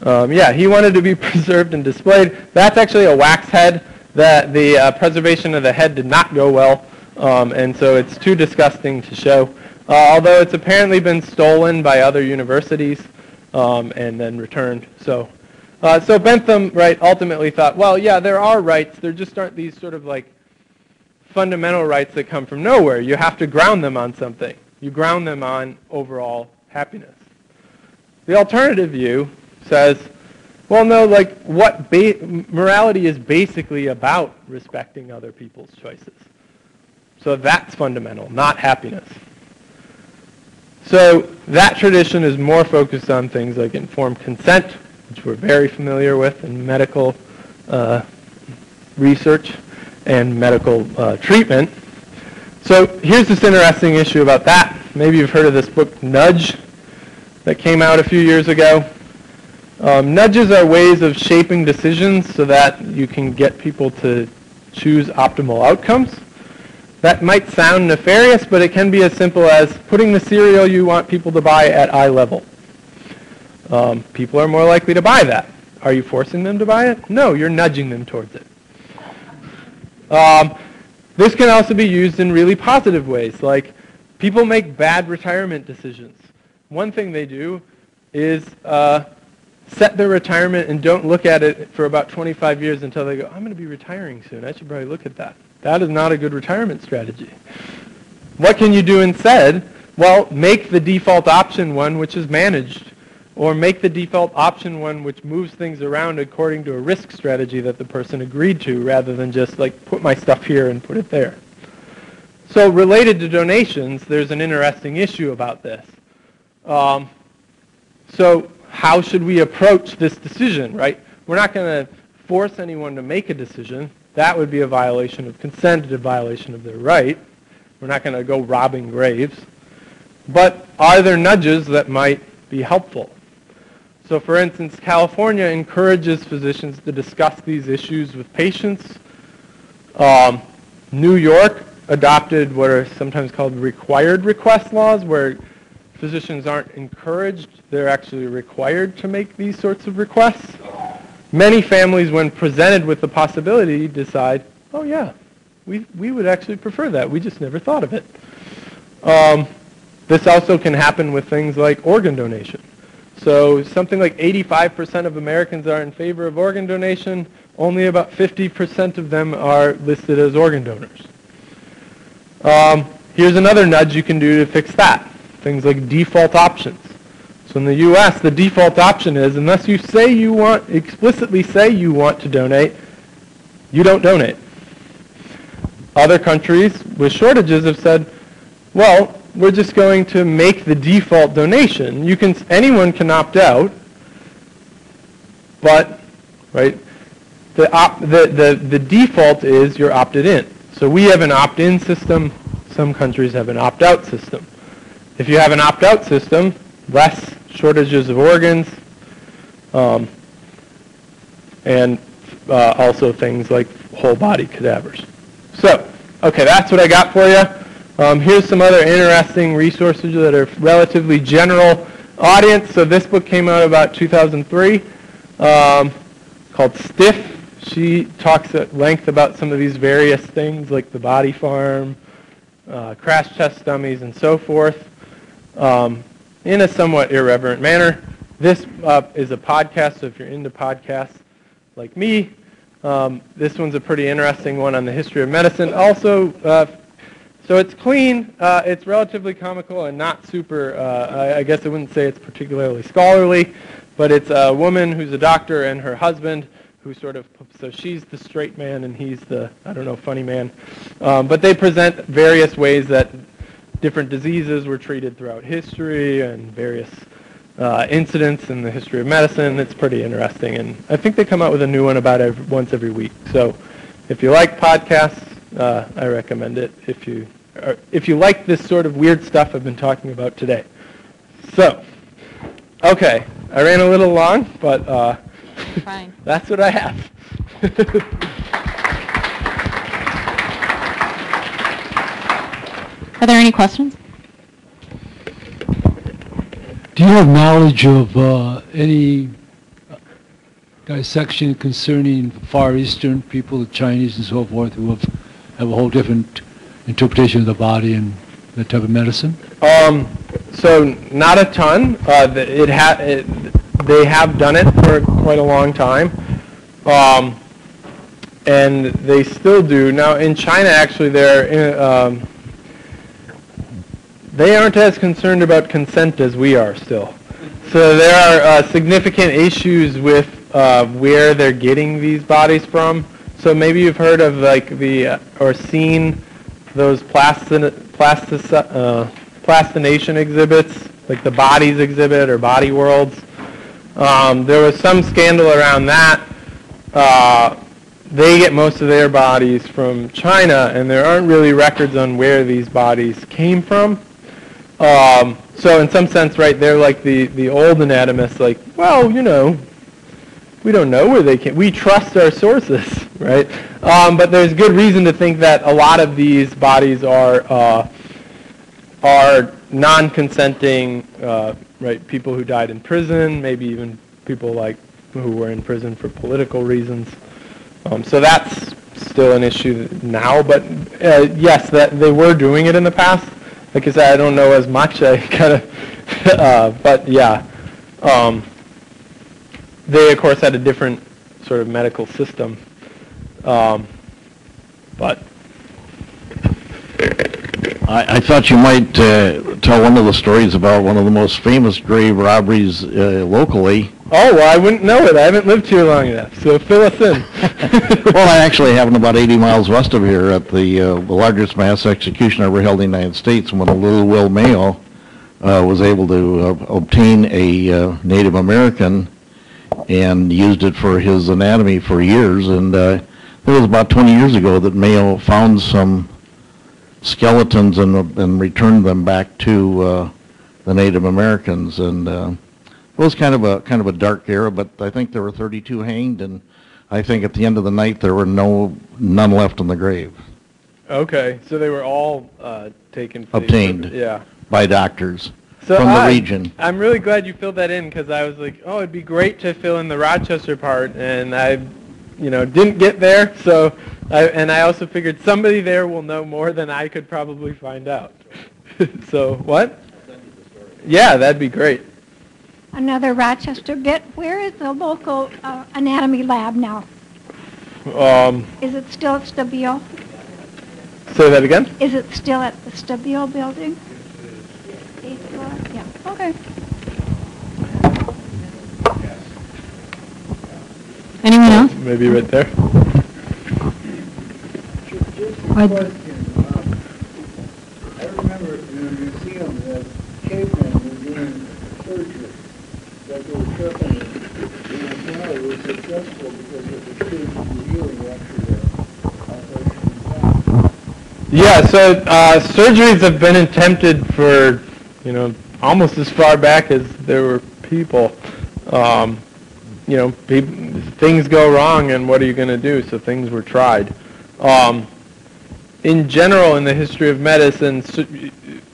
He wanted to be preserved and displayed. That's actually a wax head. That the preservation of the head did not go well, and so it's too disgusting to show. Although it's apparently been stolen by other universities and then returned. So Bentham, right, ultimately thought, well, yeah, there are rights. There just aren't these sort of like fundamental rights that come from nowhere. You have to ground them on something. You ground them on overall happiness. The alternative view says, well, no, like what morality is basically about respecting other people's choices. So that's fundamental, not happiness. So that tradition is more focused on things like informed consent, which we're very familiar with in medical research and medical treatment. So here's this interesting issue about that. Maybe you've heard of this book, Nudge, that came out a few years ago. Nudges are ways of shaping decisions so that you can get people to choose optimal outcomes. That might sound nefarious, but it can be as simple as putting the cereal you want people to buy at eye level. People are more likely to buy that. Are you forcing them to buy it? No, you're nudging them towards it. This can also be used in really positive ways, like people make bad retirement decisions. One thing they do is set their retirement and don't look at it for about 25 years until they go, I'm going to be retiring soon. I should probably look at that. That is not a good retirement strategy. What can you do instead? Well, make the default option one which is managed, or make the default option one which moves things around according to a risk strategy that the person agreed to, rather than just like put my stuff here and put it there. So related to donations, there's an interesting issue about this. So how should we approach this decision, right? We're not going to force anyone to make a decision. That would be a violation of consent, a violation of their right. We're not going to go robbing graves. But are there nudges that might be helpful? So for instance, California encourages physicians to discuss these issues with patients. New York adopted what are sometimes called required request laws, where physicians aren't encouraged, they're actually required to make these sorts of requests. Many families, when presented with the possibility, decide, oh yeah, we would actually prefer that. We just never thought of it. This also can happen with things like organ donation. So something like 85% of Americans are in favor of organ donation. Only about 50% of them are listed as organ donors. Here's another nudge you can do to fix that. Things like default options. So in the U.S., the default option is, unless you explicitly say you want to donate, you don't donate. Other countries with shortages have said, well, we're just going to make the default donation. Anyone can opt out, but right, the default is you're opted in. So we have an opt-in system. Some countries have an opt-out system. If you have an opt-out system, less shortages of organs, and also things like whole body cadavers. So, okay, that's what I got for you. Here's some other interesting resources that are relatively general audience. So this book came out about 2003, called Stiff. She talks at length about some of these various things like the body farm, crash test dummies, and so forth, in a somewhat irreverent manner. This is a podcast, so if you're into podcasts like me, this one's a pretty interesting one on the history of medicine. Also, so it's clean, it's relatively comical and not super, I guess I wouldn't say it's particularly scholarly, but it's a woman who's a doctor and her husband who so she's the straight man and he's the, I don't know, funny man. But they present various ways that different diseases were treated throughout history and various incidents in the history of medicine. It's pretty interesting, and I think they come out with a new one about once every week. So if you like podcasts, I recommend it if you like this sort of weird stuff I've been talking about today. So, okay, I ran a little long, but Fine. that's what I have. Are there any questions? Do you have knowledge of any dissection concerning Far Eastern people, the Chinese and so forth, who have a whole different interpretation of the body and that type of medicine? So not a ton. They have done it for quite a long time, and they still do. Now in China, actually, they aren't as concerned about consent as we are still. So there are significant issues with where they're getting these bodies from. So maybe you've heard of or seen those plastination exhibits, like the Bodies exhibit or Body Worlds. There was some scandal around that. They get most of their bodies from China, and there aren't really records on where these bodies came from. So in some sense, right, they're like the old anatomists, like, well, you know, we don't know where they came. We trust our sources, right? But there's good reason to think that a lot of these bodies are non-consenting, right? People who died in prison, maybe even people who were in prison for political reasons. So that's still an issue now. But yes, that they were doing it in the past. Like I said, I don't know as much. I kind of, but yeah. They, of course, had a different sort of medical system, but... I thought you might tell one of the stories about one of the most famous grave robberies locally, Oh, well, I wouldn't know it. I haven't lived here long enough, so fill us in. Well, I actually happened about 80 miles west of here at the largest mass execution ever held in the United States, when a little Will Mayo was able to obtain a Native American and used it for his anatomy for years. And it was about 20 years ago that Mayo found some skeletons and returned them back to the Native Americans. And it was kind of a dark era, but I think there were 32 hanged, and I think at the end of the night there were none left in the grave. Okay, so they were all obtained yeah. by doctors So from the region. I'm really glad you filled that in, because I was like, oh, it'd be great to fill in the Rochester part, and I, didn't get there. So, I also figured somebody there will know more than I could probably find out. So what? Yeah, that'd be great. Another Rochester bit. Where is the local anatomy lab now? Is it still at Stabile? Say that again? Is it still at the Stabile building? 8th floor? Yeah. Okay. Anyone else? Maybe right there. I remember in a museum that cavemen were doing surgery, that they were careful, and it was successful because of the kids were healing after the operation. Yeah, so surgeries have been attempted for, almost as far back as there were people. Things go wrong, and what are you going to do? So things were tried. In general, in the history of medicine,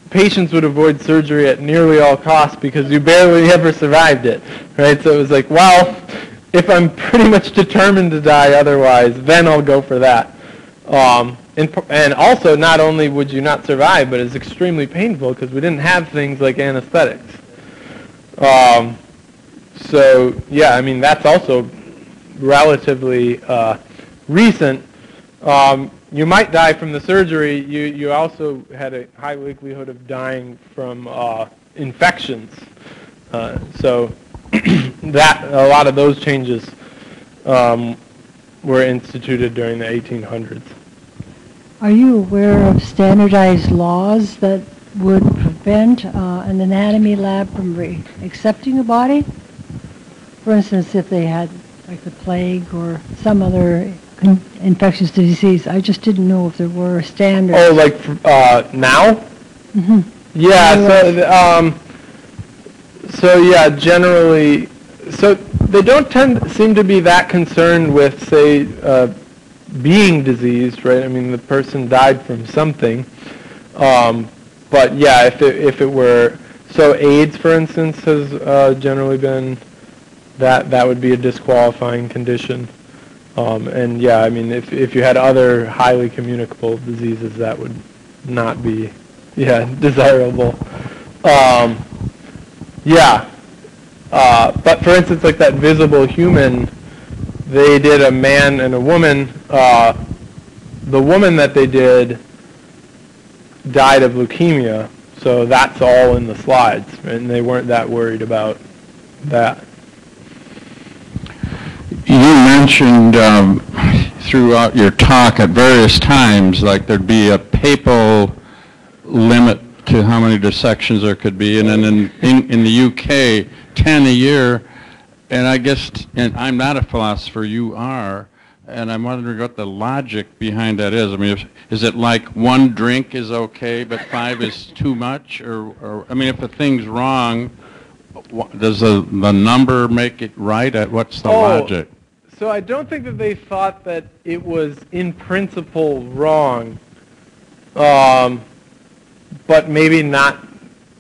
patients would avoid surgery at nearly all costs because you barely ever survived it, right? So it was like, well, if I'm pretty much determined to die otherwise, then I'll go for that. And also, not only would you not survive, but it's extremely painful because we didn't have things like anesthetics. So, yeah, I mean, that's also relatively recent. You might die from the surgery. You also had a high likelihood of dying from infections. So that a lot of those changes were instituted during the 1800s. Are you aware of standardized laws that would prevent an anatomy lab from accepting a body? For instance, if they had like the plague or some other infectious disease. I just didn't know if there were standards. Oh, like now? Mm-hmm. Yeah. So yeah, generally, so they don't seem to be that concerned with, say, being diseased, right? I mean, the person died from something. But yeah, if it were, so AIDS, for instance, has generally been that would be a disqualifying condition. And yeah, I mean, if you had other highly communicable diseases, that would not be, desirable. But for instance, like that visible human, they did a man and a woman. The woman that they did died of leukemia, so that's all in the slides, and they weren't that worried about that. You mentioned throughout your talk at various times, like there'd be a papal limit to how many dissections there could be, and then in the UK, 10 a year. And I guess, and I'm not a philosopher, you are, and I'm wondering what the logic behind that is. I mean, is it like one drink is okay, but 5 is too much? Or I mean, if a thing's wrong, does the number make it right? What's the logic? So I don't think that they thought that it was in principle wrong, but maybe not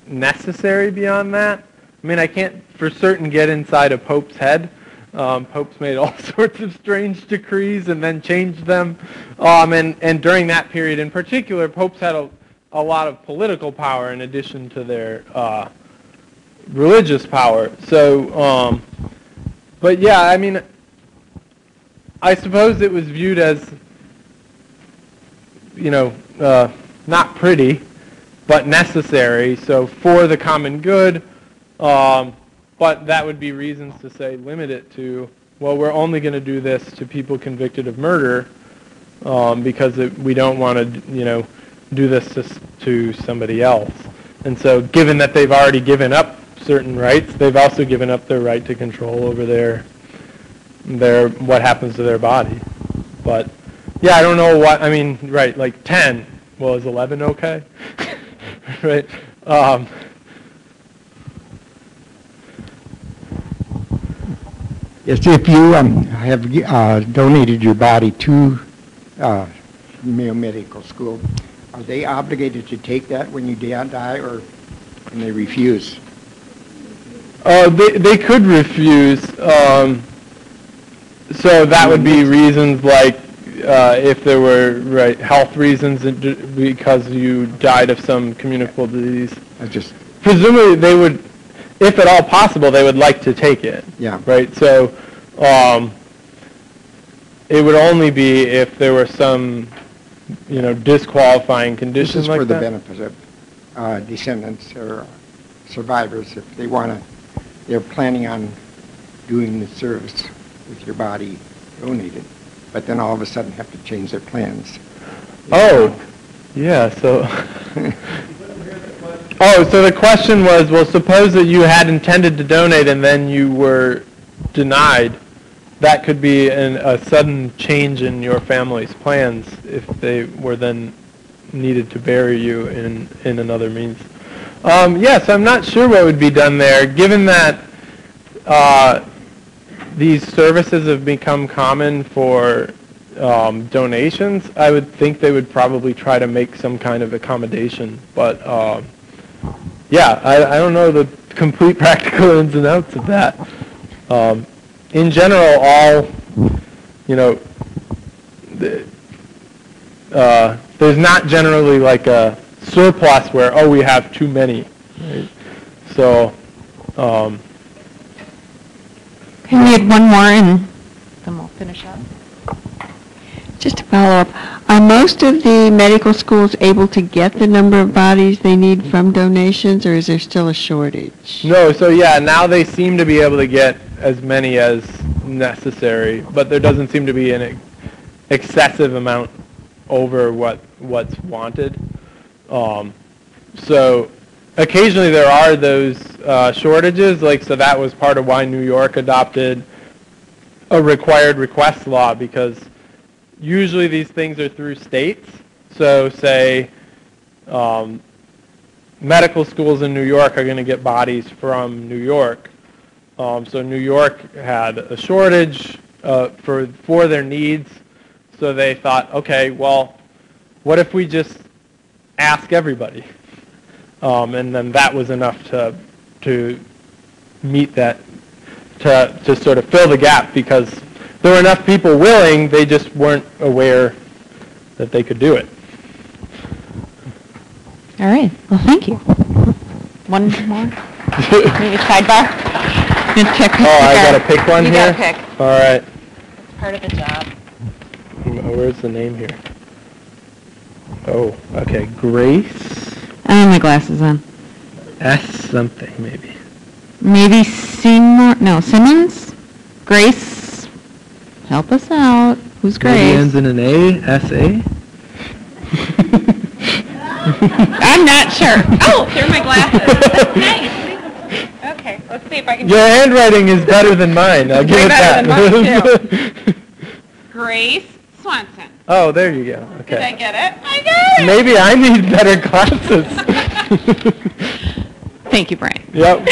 necessary beyond that. I mean, I can't for certain get inside a pope's head. Popes made all sorts of strange decrees and then changed them. And during that period in particular, popes had a lot of political power in addition to their religious power. So, but yeah, I mean, I suppose it was viewed as, not pretty, but necessary. So for the common good, But that would be reasons to say limit it to, well, we're only going to do this to people convicted of murder because we don't want to, do this to somebody else. And so given that they've already given up certain rights, they've also given up their right to control over their what happens to their body. But yeah, I don't know what, I mean, right, like 10. Well, is 11 okay? Right. Yes, if you have donated your body to Mayo Medical School, are they obligated to take that when you die, or can they refuse? They could refuse. So that would be reasons like if there were health reasons because you died of some communicable disease. Presumably they would, if at all possible, they would like to take it. Yeah. Right. So it would only be if there were some, disqualifying condition like that. This is for the benefit of descendants or survivors if they they're planning on doing the service with your body donated, but then all of a sudden have to change their plans. Oh, yeah, so... so the question was, well, suppose that you had intended to donate and then you were denied. That could be a sudden change in your family's plans if they were then needed to bury you in another means. Yes, I'm not sure what would be done there, given that these services have become common for donations. I would think they would probably try to make some kind of accommodation, but yeah, I don't know the complete practical ins and outs of that. In general, all, there's not generally like a surplus where, oh, we have too many. Right? So, can we add one more and then we'll finish up? Just to follow up, are most of the medical schools able to get the number of bodies they need from donations, or is there still a shortage? No, so yeah, now they seem to be able to get as many as necessary, but there doesn't seem to be an excessive amount over what's wanted. So occasionally there are those shortages, so that was part of why New York adopted a required request law, because usually these things are through states. So say medical schools in New York are going to get bodies from New York. So New York had a shortage for their needs, so they thought, okay, well, what if we just ask everybody? And then that was enough to meet that, to sort of fill the gap, because there were enough people willing, they just weren't aware that they could do it. All right. Well, thank you. One more? Maybe sidebar? I got to pick one you here? You got to pick. All right. It's part of the job. Where's the name here? Oh, okay. Grace? I have my glasses on. S something, maybe. Maybe Seymour? No, Simmons? Grace? Help us out. Who's Grace? Maybe ends in an A? S-A? I'm not sure. Oh, they're my glasses. Nice. Okay, let's see if I can... Your handwriting is better than mine. I'll give it that. Better than mine, too. Grace Swanson. Oh, there you go. Okay. Did I get it? I got it. Maybe I need better glasses. Thank you, Brian. Yep.